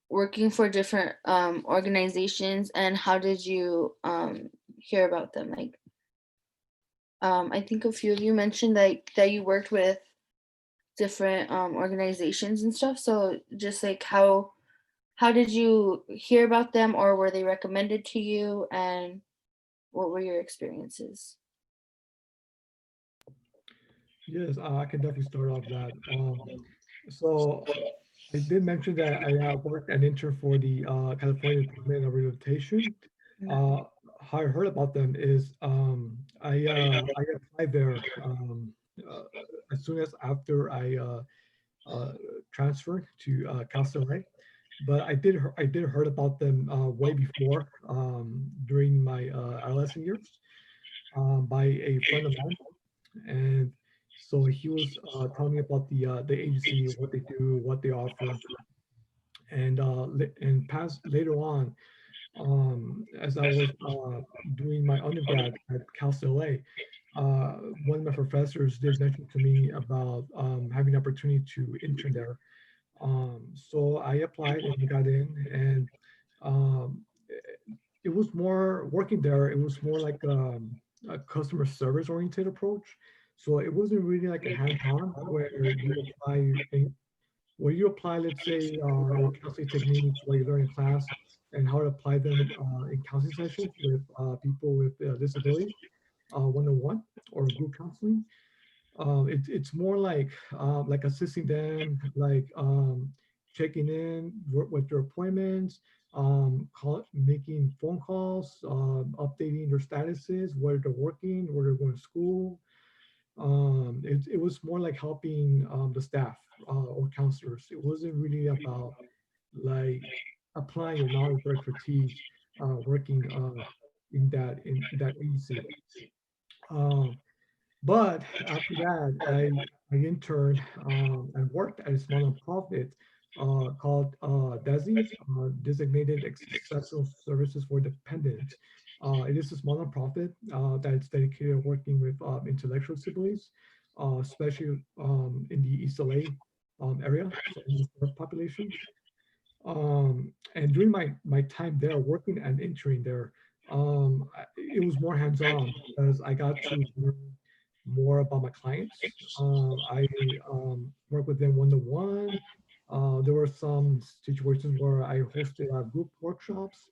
working for different organizations, and how did you hear about them? Like, I think a few of you mentioned that you worked with different organizations and stuff. So just like how did you hear about them, or were they recommended to you, and what were your experiences? Yes, I can definitely start off that. So I did mention that I worked an intern for the California Department of Rehabilitation. Uh, how I heard about them is I applied there uh, as soon as after I uh, transferred to Cal State. But I did heard about them way before during my adolescent years by a friend of mine, and so he was telling me about the agency, what they do, what they offer, and past later on, as I was doing my undergrad at Cal State LA, one of my professors did mention to me about having the opportunity to intern there. So I applied and I got in, and um, it was more working there. It was more like a customer service oriented approach. So it wasn't really like a hands-on where you apply, let's say, your counseling techniques, what you learn in class, and how to apply them in counseling sessions with people with disabilities, one-on-one or group counseling. It's more like assisting them, like checking in with their appointments, making phone calls, updating their statuses, where they're working, where they're going to school. It was more like helping the staff or counselors. It wasn't really about like applying your knowledge or expertise working in that agency. Um, but after that, I interned and worked at a small nonprofit called DESI, Designated Exceptional Services for Dependents. It is a small nonprofit that is dedicated to working with intellectual disabilities, especially in the East LA area, so in the populations. And during my time there, working and interning there, it was more hands-on because I got to learn more about my clients. I work with them one-to-one. There were some situations where I hosted group workshops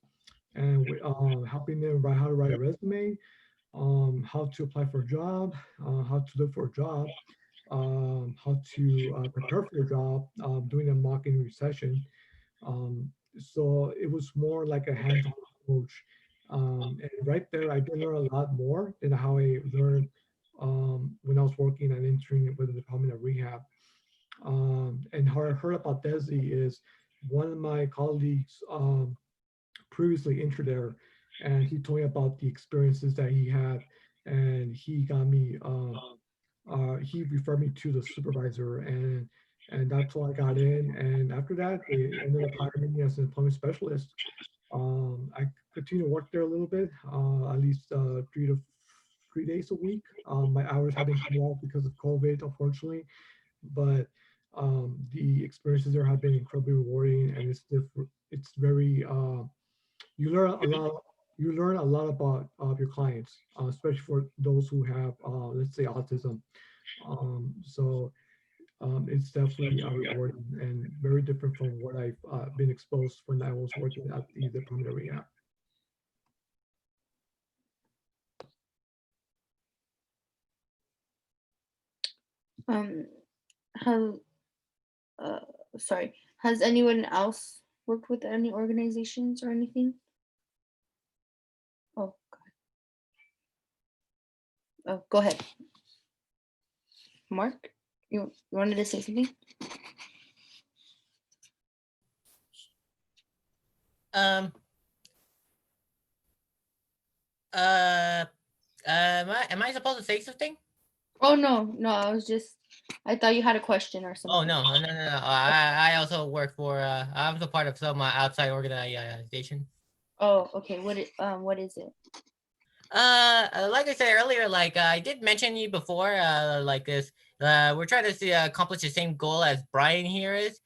and helping them write how to write a resume, how to apply for a job, how to look for a job, how to prepare for a job, doing a mock interview session. So it was more like a hands-on approach. And right there, I did learn a lot more than how I learned when I was working and interning with the Department of Rehab. And how I heard about DESI is one of my colleagues previously entered there, and he told me about the experiences that he had, and he referred me to the supervisor, and And that's how I got in. And after that, they ended up hiring me as an employment specialist. I continue to work there a little bit, at least 3 days a week. My hours have been cut off because of COVID, unfortunately, but the experiences there have been incredibly rewarding, and it's very you learn a lot. You learn a lot about your clients, especially for those who have, let's say, autism. So it's definitely rewarding and very different from what I've been exposed when I was working at the Department of Rehab. Um, have sorry, has anyone else worked with any organizations or anything? Oh, go ahead, Mark. You wanted to say something? Um. Am I supposed to say something? Oh no, I thought you had a question or Oh something. no. I also work for. I'm also part of some outside organization. Oh, okay. What is it? Like I said earlier, like I did mention you before, like this, we're trying to see, accomplish the same goal as Brian here is.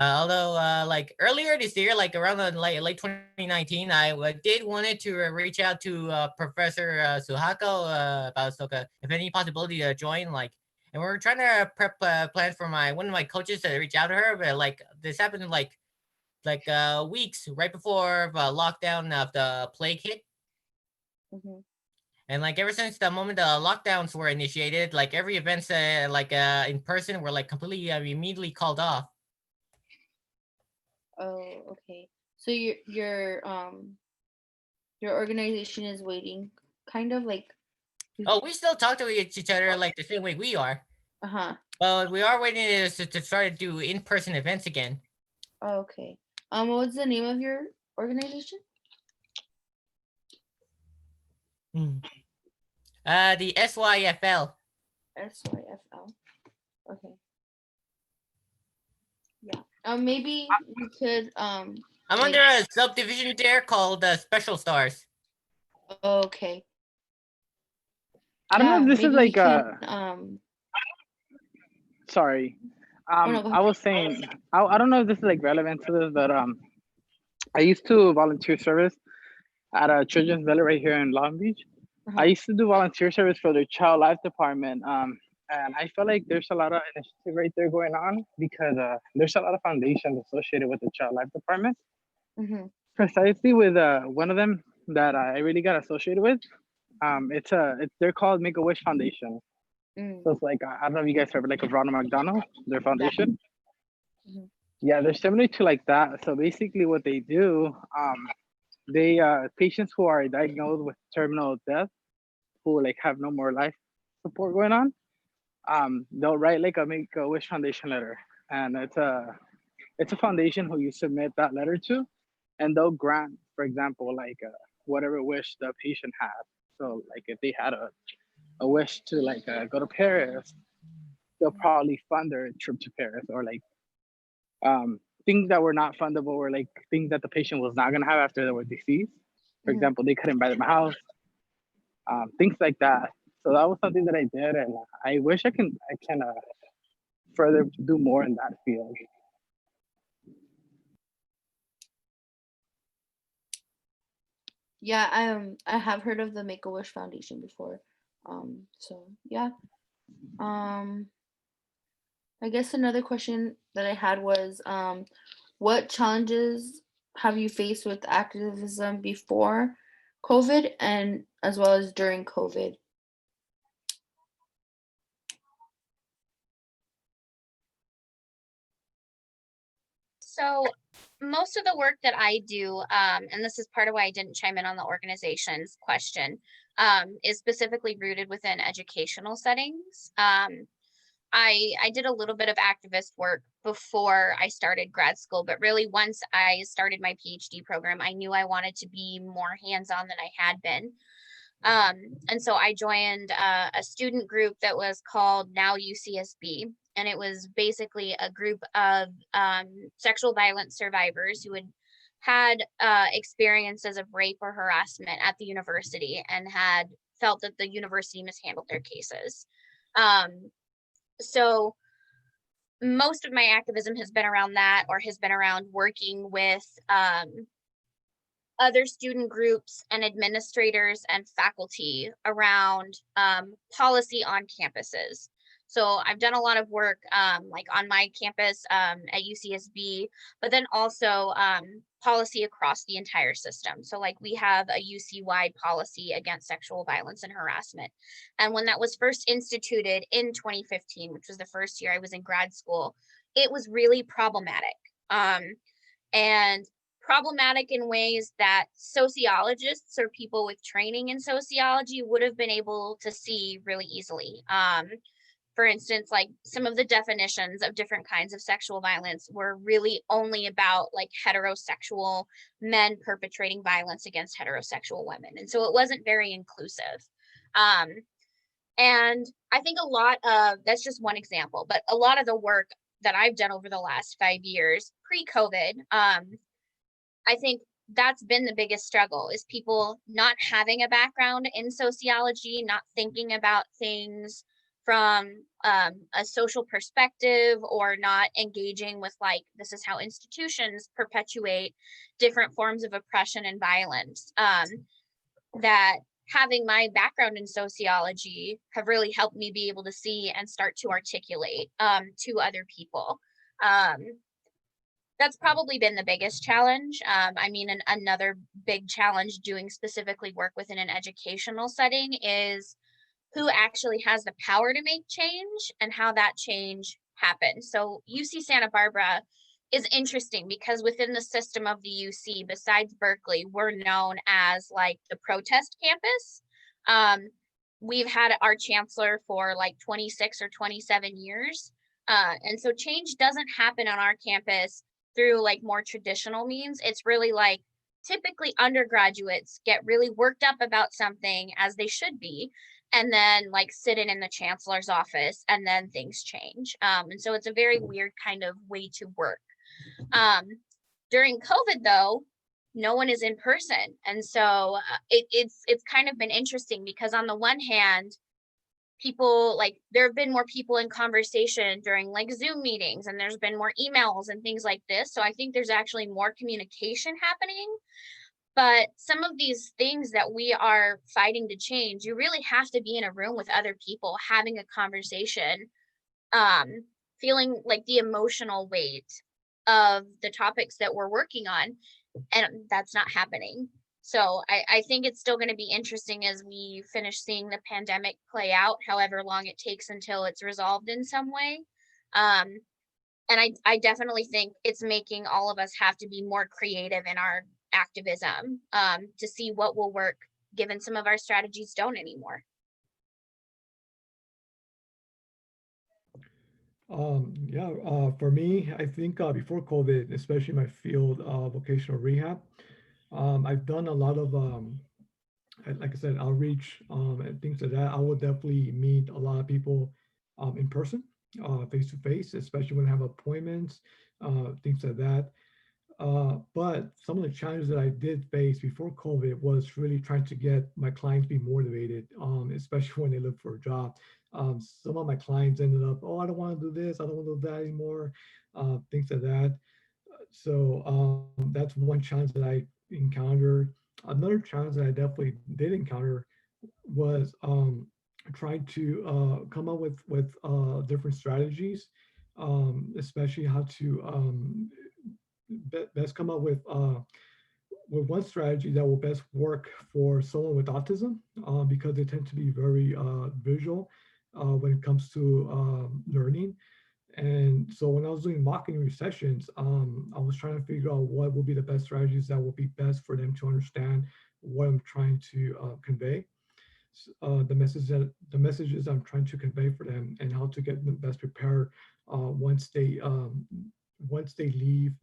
Although, like earlier this year, like around the late 2019, I did wanted to reach out to Professor Suhako about if any possibility to join, like, and we're trying to prep plans for one of my coaches to reach out to her, but like this happened like weeks right before lockdown of the plague hit. Mm-hmm. And like ever since the moment the lockdowns were initiated, like every events in person were like completely immediately called off. Oh, okay. So your organization is waiting, kind of like. Oh, we still talk to each other like the same way we are. Uh-huh. But we are waiting to try to do in-person events again. Oh, okay. What's the name of your organization? The SYFL. SYFL. Okay. Yeah. Maybe we could I'm under a subdivision there called Special Stars. Okay. I don't know if this is like sorry. no, I was saying I don't know if this is like relevant to this, but I used to volunteer service at a children's village right here in Long Beach. I used to do volunteer service for the child life department. And I feel like there's a lot of initiative right there going on because there's a lot of foundations associated with the child life department. Mm-hmm. Precisely with one of them that I really got associated with. They're called Make a Wish Foundation. So it's like I don't know if you guys heard like of Ronald McDonald, their foundation. Mm-hmm. Yeah, they're similar to like that. So basically, what they do, they patients who are diagnosed with terminal death, who like have no more life support going on, they'll write like a Make a Wish Foundation letter, and it's a foundation who you submit that letter to, and they'll grant, for example, like whatever wish the patient has. So like if they had a wish to like go to Paris, they'll probably fund their trip to Paris, or like things that were not fundable, or like things that the patient was not gonna have after they were deceased. For example, they couldn't buy them a house, things like that. So that was something that I did, and I wish I can further do more in that field. Yeah, I have heard of the Make a Wish Foundation before. So yeah. I guess another question that I had was, what challenges have you faced with activism before COVID and as well as during COVID? So most of the work that I do, and this is part of why I didn't chime in on the organization's question, is specifically rooted within educational settings. I did a little bit of activist work before I started grad school, but really once I started my PhD program, I knew I wanted to be more hands-on than I had been. And so I joined a student group that was called Now UCSB. And it was basically a group of sexual violence survivors who had experiences of rape or harassment at the university and had felt that the university mishandled their cases. So most of my activism has been around that, or has been around working with other student groups and administrators and faculty around policy on campuses. So I've done a lot of work like on my campus at UCSB, but then also policy across the entire system. So like we have a UC-wide policy against sexual violence and harassment. And when that was first instituted in 2015, which was the first year I was in grad school, it was really problematic. And problematic in ways that sociologists or people with training in sociology would have been able to see really easily. For instance, like some of the definitions of different kinds of sexual violence were really only about like heterosexual men perpetrating violence against heterosexual women. And so it wasn't very inclusive. And I think a lot of, that's just one example, but a lot of the work that I've done over the last 5 years, pre-COVID, I think that's been the biggest struggle, is people not having a background in sociology, not thinking about things from a social perspective, or not engaging with like, this is how institutions perpetuate different forms of oppression and violence. That having my background in sociology have really helped me be able to see and start to articulate to other people. That's probably been the biggest challenge. I mean, another big challenge doing specifically work within an educational setting is who actually has the power to make change and how that change happens. So UC Santa Barbara is interesting because within the system of the UC, besides Berkeley, we're known as like the protest campus. We've had our chancellor for like 26 or 27 years. And so change doesn't happen on our campus through like more traditional means. It's really like typically undergraduates get really worked up about something, as they should be, and then like sit in the chancellor's office, and then things change. And so it's a very weird kind of way to work. During COVID though, no one is in person. And so it's kind of been interesting because on the one hand, people like, there have been more people in conversation during like Zoom meetings, and there's been more emails and things like this. So I think there's actually more communication happening. But some of these things that we are fighting to change, you really have to be in a room with other people, having a conversation, feeling like the emotional weight of the topics that we're working on. And that's not happening. So I think it's still going to be interesting as we finish seeing the pandemic play out, however long it takes until it's resolved in some way. And I definitely think it's making all of us have to be more creative in our activism to see what will work, given some of our strategies don't anymore. For me, I think before COVID, especially my field of vocational rehab, I've done a lot of, like I said, outreach and things like that. I will definitely meet a lot of people in person, face to face, especially when I have appointments, things like that. But some of the challenges that I did face before COVID was really trying to get my clients be motivated, especially when they look for a job. Some of my clients ended up, oh, I don't want to do this, I don't want to do that anymore, things like that. So that's one challenge that I encountered. Another challenge that I definitely did encounter was trying to come up with different strategies, especially how to best come up with one strategy that will best work for someone with autism, because they tend to be very visual when it comes to learning. And so when I was doing mock interview sessions, I was trying to figure out what would be the best strategies that would be best for them to understand what I'm trying to convey, the messages I'm trying to convey for them, and how to get them best prepared once they leave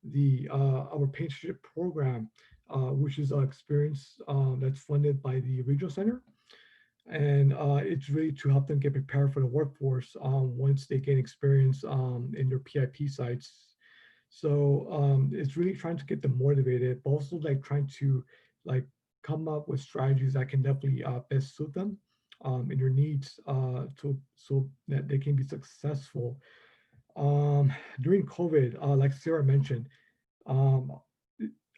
the our patronship program, which is an experience that's funded by the Regional Center. And it's really to help them get prepared for the workforce once they gain experience in their PIP sites. So it's really trying to get them motivated, but also like trying to like come up with strategies that can definitely best suit them and their needs so that they can be successful. During COVID, like Sarah mentioned, um,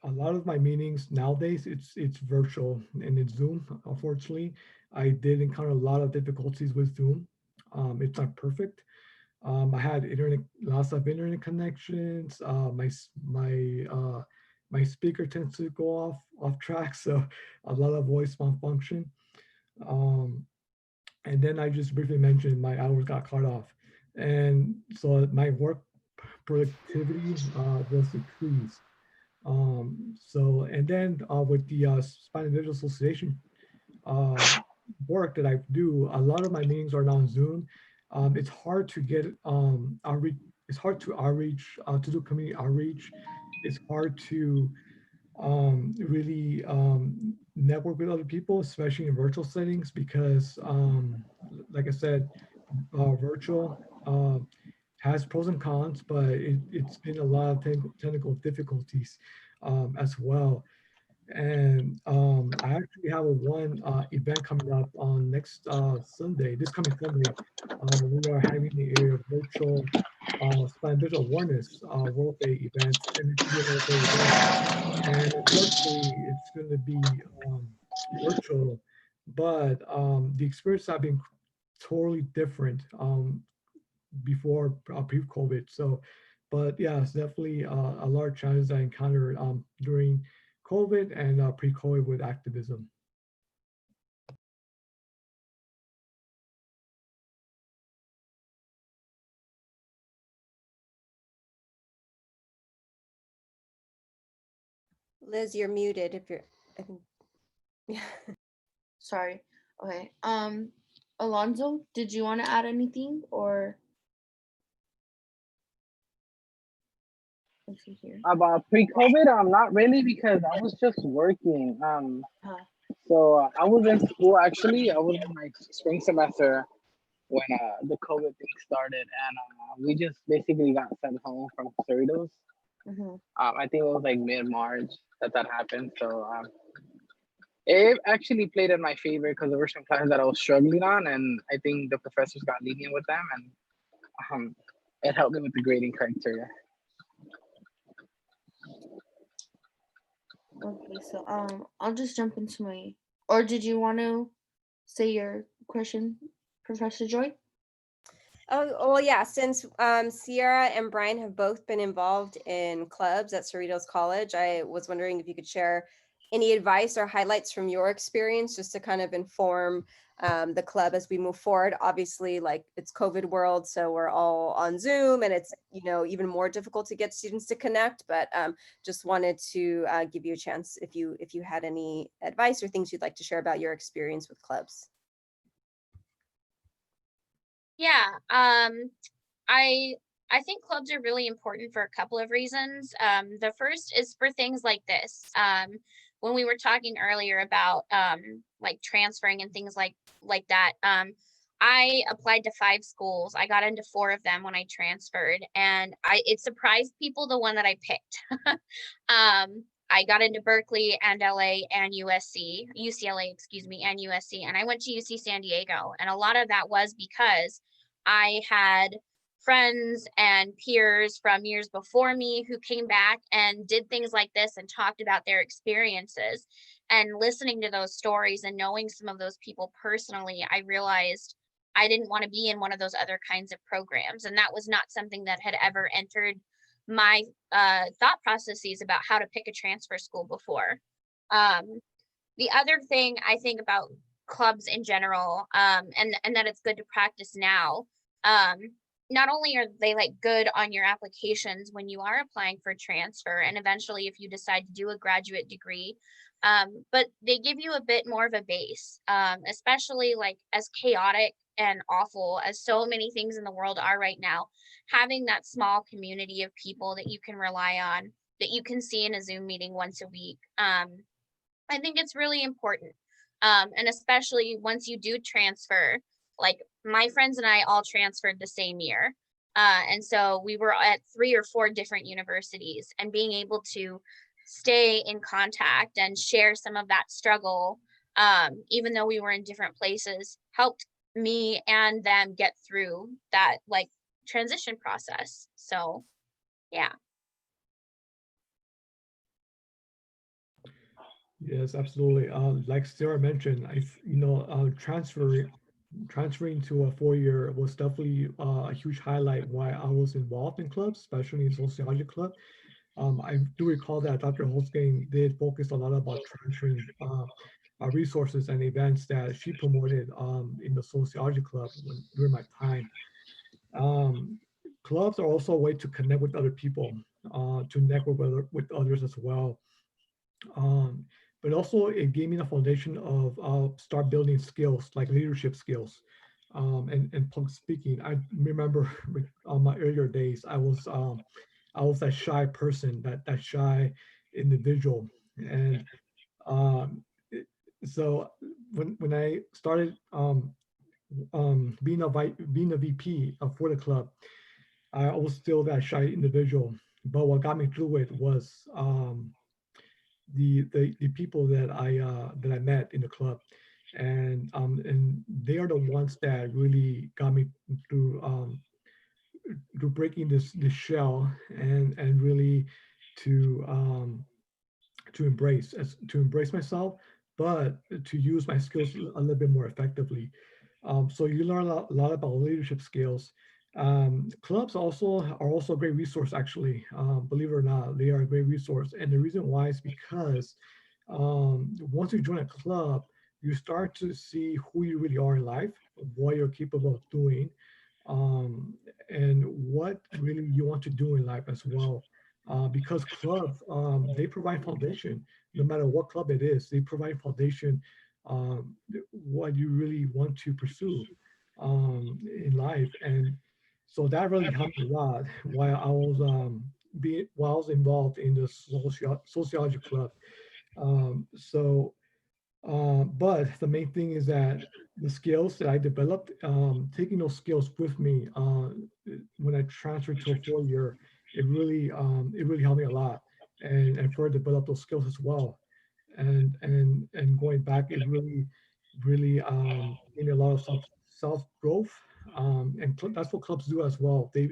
a lot of my meetings nowadays it's virtual and it's Zoom. Unfortunately, I did encounter a lot of difficulties with Zoom. It's not perfect. I had internet lots of internet connections. My speaker tends to go off track, so a lot of voice malfunction. Um, and then I just briefly mentioned my hours got cut off, and so my work productivity was decreased. So and then with the Spine and Digital Association uh, work that I do, a lot of my meetings are now on Zoom. It's hard to get outreach. It's hard to outreach to do community outreach. It's hard to really network with other people, especially in virtual settings, because like I said, virtual has pros and cons, but it's been a lot of technical difficulties as well. And I actually have a one event coming up on next Sunday, this coming Sunday. We are having a virtual spine visual awareness World Day event, and it's gonna be another great event. And unfortunately, it's going to be virtual, but the experience have been totally different before pre-COVID. So, but yeah, it's definitely a large challenge I encountered during COVID and pre-COVID with activism. Liz, you're muted if you're, I think, yeah. Sorry. Okay. Alonzo, did you want to add anything or? Let's see here. About pre-COVID, not really because I was just working. Huh. So I was in school actually. I was in my spring semester when the COVID thing started, and we just basically got sent home from Cerritos. Mm-hmm. I think it was like mid-March that happened. So it actually played in my favor because there were some classes that I was struggling on, and I think the professors got lenient with them, and it helped me with the grading criteria. Okay, so I'll just jump into my. Or did you want to say your question, Professor Joy? Oh, well, yeah, since Sierra and Brian have both been involved in clubs at Cerritos College, I was wondering if you could share any advice or highlights from your experience just to kind of inform the club as we move forward. Obviously, like it's COVID world, so we're all on Zoom and it's, even more difficult to get students to connect, but just wanted to give you a chance if you had any advice or things you'd like to share about your experience with clubs. Yeah, I think clubs are really important for a couple of reasons. The first is for things like this. When we were talking earlier about like transferring and things like that, I applied to 5 schools. I got into 4 of them when I transferred, and it surprised people the one that I picked. I got into Berkeley and LA and UCLA, excuse me, and USC, and I went to UC San Diego. And a lot of that was because I had friends and peers from years before me who came back and did things like this and talked about their experiences. And listening to those stories and knowing some of those people personally, I realized I didn't want to be in one of those other kinds of programs. And that was not something that had ever entered my thought processes about how to pick a transfer school before. The other thing I think about clubs in general, and that it's good to practice now, not only are they like good on your applications when you are applying for transfer and eventually if you decide to do a graduate degree, but they give you a bit more of a base, especially like as chaotic and awful as so many things in the world are right now. Having that small community of people that you can rely on, that you can see in a Zoom meeting once a week. I think it's really important. And especially once you do transfer, like my friends and I all transferred the same year. And so we were at 3 or 4 different universities, and being able to stay in contact and share some of that struggle, even though we were in different places, helped me and them get through that like transition process. So yeah. Yes, absolutely. Like Sarah mentioned, transferring to a 4-year was definitely a huge highlight why I was involved in clubs, especially in sociology club. I do recall that Dr. Holzgang did focus a lot about transferring resources and events that she promoted in the sociology club during my time. Um, Clubs are also a way to connect with other people, to network with others as well. Um, but also it gave me the foundation of start building skills like leadership skills and public speaking. I remember on my earlier days, I was that shy person, that shy individual, and um, it- so when I started being a VP for the club, I was still that shy individual. But what got me through it was the people that I met in the club, and they are the ones that really got me through through breaking this shell and really to to embrace myself, but to use my skills a little bit more effectively. So you learn a lot about leadership skills. Clubs are also a great resource, actually. Believe it or not, they are a great resource. And the reason why is because once you join a club, you start to see who you really are in life, what you're capable of doing, um, and what really you want to do in life as well. Because clubs, they provide foundation, no matter what club it is, they provide foundation, what you really want to pursue in life. And so that really helped me a lot while I was involved in the sociology club. So but the main thing is that the skills that I developed, taking those skills with me when I transferred to a 4-year, it really helped me a lot, and further develop those skills as well. And going back, it really gave me a lot of self growth, and that's what clubs do as well. They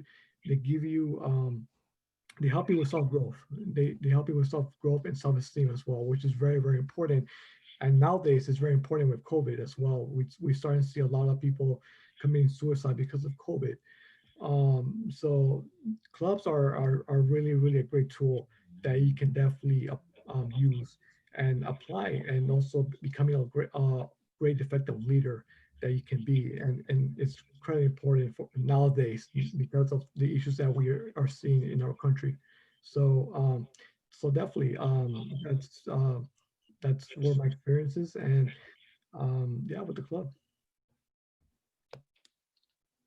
give you they help you with self growth. They help you with self growth and self esteem as well, which is very important. And nowadays it's very important with COVID as well. We starting to see a lot of people committing suicide because of COVID. So clubs are really a great tool that you can definitely use and apply, and also becoming a great effective leader that you can be. And it's incredibly important for nowadays because of the issues that we are seeing in our country. So so definitely that's one of my experiences, and yeah, with the club.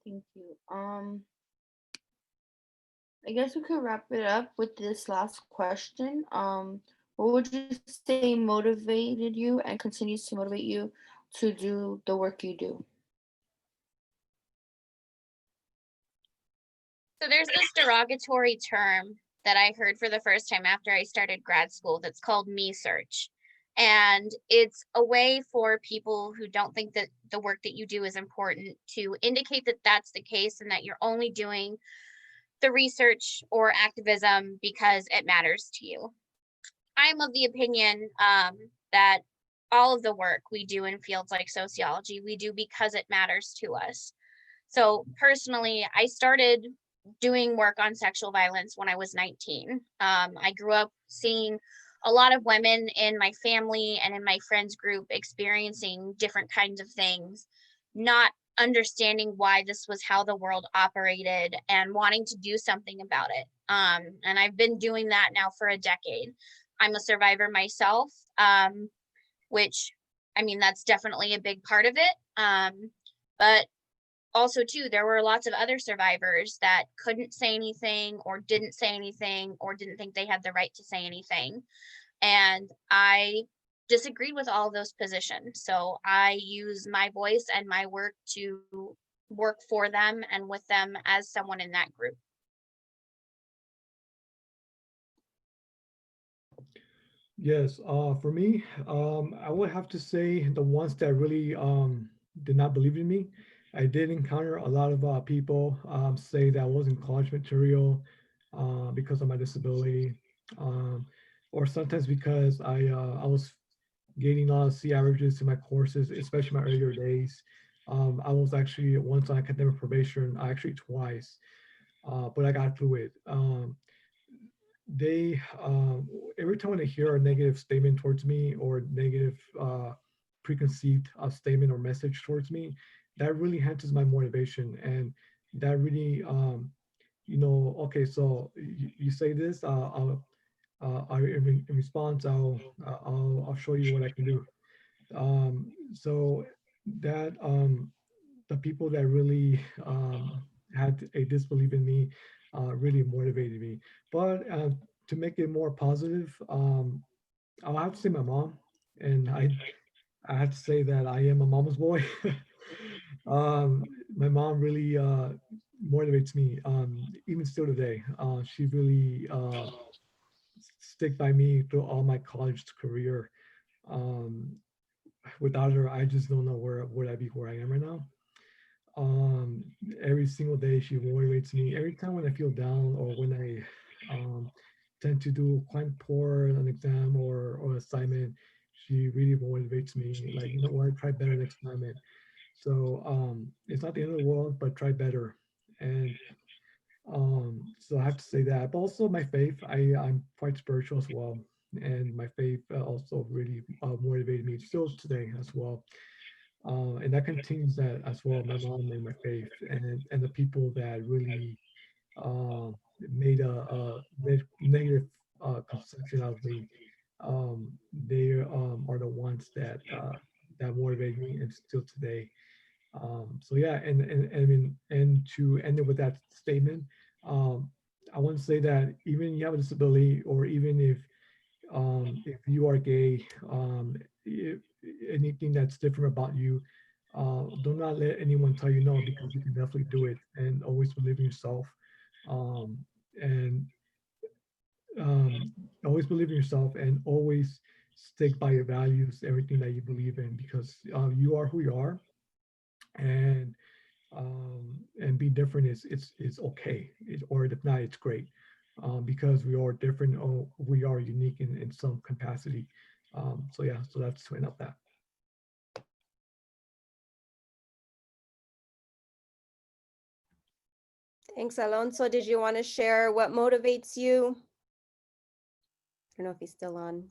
Thank you. I guess we could wrap it up with this last question. What would you say motivated you and continues to motivate you to do the work you do? So there's this derogatory term that I heard for the first time after I started grad school that's called me search. And it's a way for people who don't think that the work that you do is important to indicate that that's the case, and that you're only doing the research or activism because it matters to you. I'm of the opinion that all of the work we do in fields like sociology, we do because it matters to us. So personally, I started doing work on sexual violence when I was 19. I grew up seeing a lot of women in my family and in my friends group experiencing different kinds of things, not understanding why this was how the world operated and wanting to do something about it. And I've been doing that now for a decade. I'm a survivor myself, which, I mean, that's definitely a big part of it. But also too, there were lots of other survivors that couldn't say anything or didn't say anything or didn't think they had the right to say anything. And I disagreed with all of those positions. So I use my voice and my work to work for them and with them as someone in that group. Yes, for me, I would have to say the ones that really did not believe in me. I did encounter a lot of people say that I wasn't college material because of my disability, um, or sometimes because I was gaining a lot of C averages in my courses, especially my earlier days. I was actually once on academic probation, actually twice, but I got through it. They every time when I hear a negative statement towards me or negative preconceived statement or message towards me, that really hampers my motivation, and that really okay, so you say this, in response, I'll show you what I can do. So that the people that really had a disbelief in me really motivated me. But to make it more positive, I'll have to say my mom, and I have to say that I am a mama's boy. My mom really motivates me, even still today. She really stick by me through all my college career. Um, Without her, I just don't know where would I be where I am right now. Um, every single day she motivates me. Every time when I feel down or when I tend to do quite poor on an exam or assignment, she really motivates me. Like, you know what, try better next time. And so it's not the end of the world, but try better. And so I have to say that. But also my faith, I'm quite spiritual as well. And my faith also really motivated me still today as well, and that continues that as well. My mom and my faith, and the people that really made a negative conception out of me. They are the ones that motivate me, and still today. So yeah, and I mean, and to end it with that statement, um, I want to say that even you have a disability, or even if you are gay, if anything that's different about you, do not let anyone tell you no, because you can definitely do it, and always believe in yourself. Um, and um, Always believe in yourself, and always stick by your values, everything that you believe in, because you are who you are, and be different is okay, or if not, it's great, because we are different, or we are unique in some capacity. So yeah, so that's to end up that. Thanks, Alonso. Did you want to share what motivates you? I don't know if he's still on.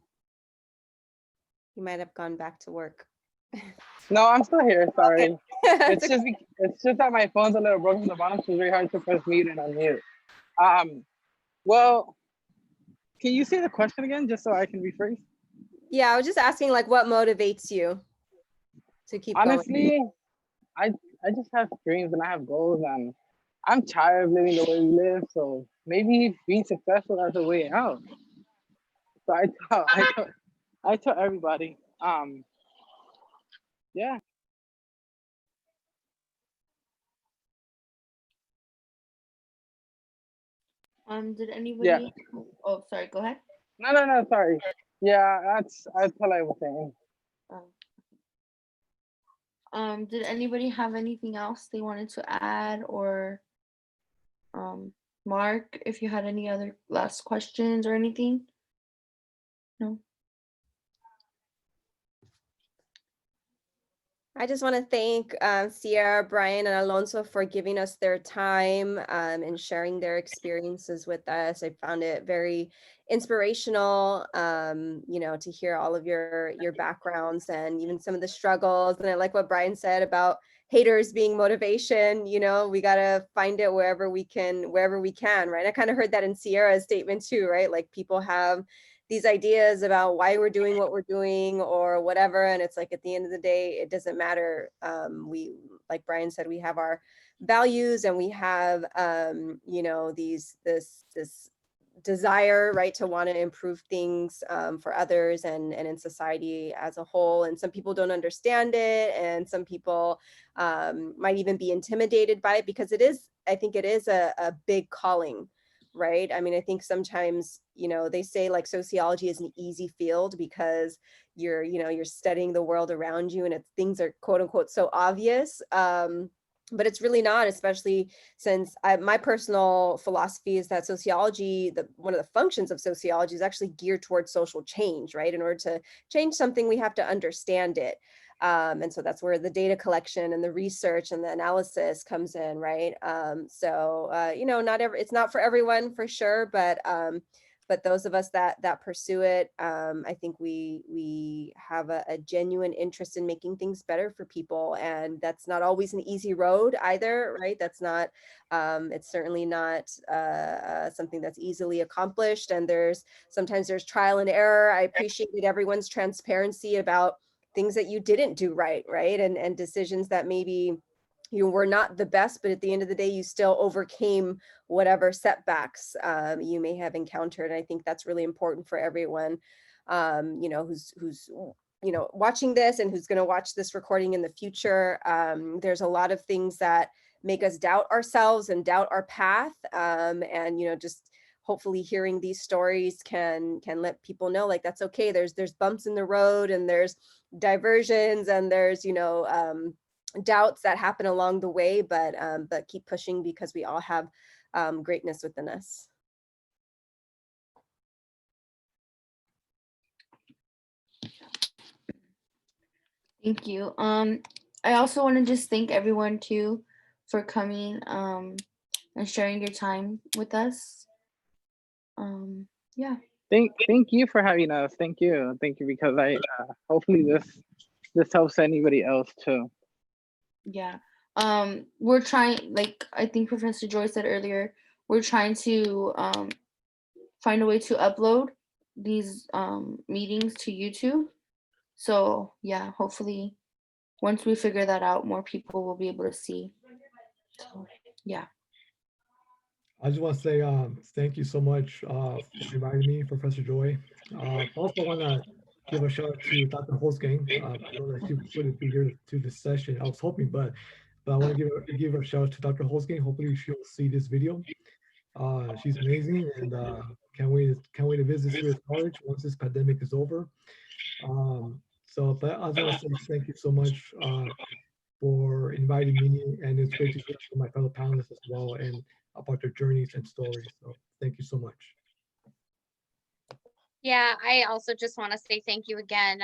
He might have gone back to work. No, I'm still here. Sorry. Okay. It's just it's just that my phone's a little broken at the bottom, so it's very hard to press mute and unmute. Well, can you say the question again, just so I can rephrase? Yeah, I was just asking, like, what motivates you to keep going? Honestly, I just have dreams and I have goals, and I'm tired of living the way we live. So maybe being successful as a way out. So I tell everybody, yeah. Did anybody? Oh, sorry. Go ahead. No, sorry. Yeah, that's what I was saying. Did anybody have anything else they wanted to add, or Mark, if you had any other last questions or anything? No. I just want to thank Sierra, Brian, and Alonso for giving us their time and sharing their experiences with us. I found it very inspirational, to hear all of your backgrounds and even some of the struggles. And I like what Brian said about haters being motivation. We got to find it wherever we can, right? I kind of heard that in Sierra's statement too, right? Like, people have these ideas about why we're doing what we're doing or whatever. And it's like, at the end of the day, it doesn't matter. We, like Brian said, we have our values, and we have, you know, this desire, right, to want to improve things for others and in society as a whole. And some people don't understand it, and some people might even be intimidated by it, because I think it is a big calling, right? I mean, I think sometimes, you know, they say like sociology is an easy field because you're studying the world around you, and things are quote unquote so obvious. But it's really not, especially since my personal philosophy is that sociology, one of the functions of sociology, is actually geared towards social change, right? In order to change something, we have to understand it. And so that's where the data collection and the research and the analysis comes in, right? You know, it's not for everyone, for sure, but those of us that pursue it, I think we have a genuine interest in making things better for people, and that's not always an easy road either, right? That's not, it's certainly not something that's easily accomplished, and sometimes there's trial and error. I appreciated everyone's transparency about things that you didn't do right, and decisions that maybe you were not the best, but at the end of the day, you still overcame whatever setbacks you may have encountered. And I think that's really important for everyone, you know, who's you know, watching this, and who's going to watch this recording in the future. There's a lot of things that make us doubt ourselves and doubt our path, and you know, just hopefully hearing these stories can let people know, like, that's okay. There's bumps in the road, and there's diversions, and there's, you know, doubts that happen along the way, but keep pushing, because we all have greatness within us. Thank you. I also want to just thank everyone too for coming and sharing your time with us. Yeah. Thank you for having us. Thank you, because I hopefully this helps anybody else too. Yeah. We're trying, like I think Professor Joy said earlier, we're trying to find a way to upload these meetings to YouTube. So yeah, hopefully once we figure that out, more people will be able to see. So yeah. I just want to say thank you so much for inviting me, Professor Joy. Also want to give a shout out to Dr. Holzgang. I know that she wouldn't be here to this session. I was hoping, but I want to give a shout out to Dr. Holzgang. Hopefully she'll see this video. She's amazing, and can't wait to visit Sirius College once this pandemic is over. But I just want to say thank you so much for inviting me, and it's great to hear from my fellow panelists as well, and about their journeys and stories. So thank you so much. Yeah, I also just want to say thank you again.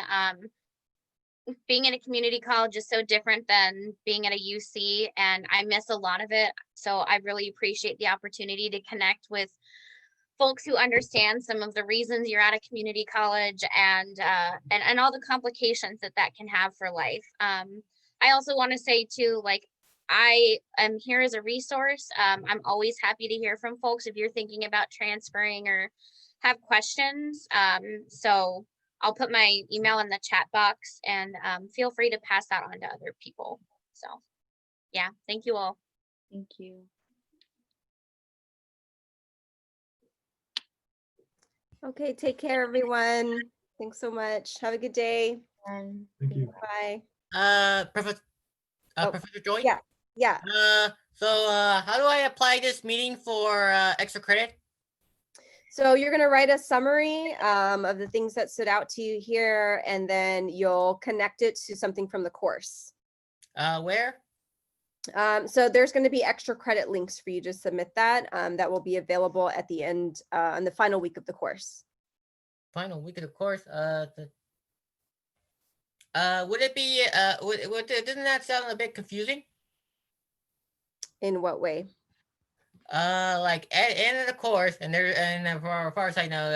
Being in a community college is so different than being at a UC, and I miss a lot of it. So I really appreciate the opportunity to connect with folks who understand some of the reasons you're at a community college, and all the complications that can have for life. I also want to say too, like, I am here as a resource. I'm always happy to hear from folks if you're thinking about transferring or have questions. So I'll put my email in the chat box, and feel free to pass that on to other people. So yeah, thank you all. Thank you. Okay, take care, everyone. Thanks so much. Have a good day. And Thank you. Bye. Professor Oh, Professor Joy. Yeah. So how do I apply this meeting for extra credit? So you're going to write a summary of the things that stood out to you here, and then you'll connect it to something from the course. Where? So there's going to be extra credit links for you to submit that. That will be available at the end, on the final week of the course. Final week of the course. Would it be? Doesn't that sound a bit confusing? In what way? Like end of the course, and as far as I know,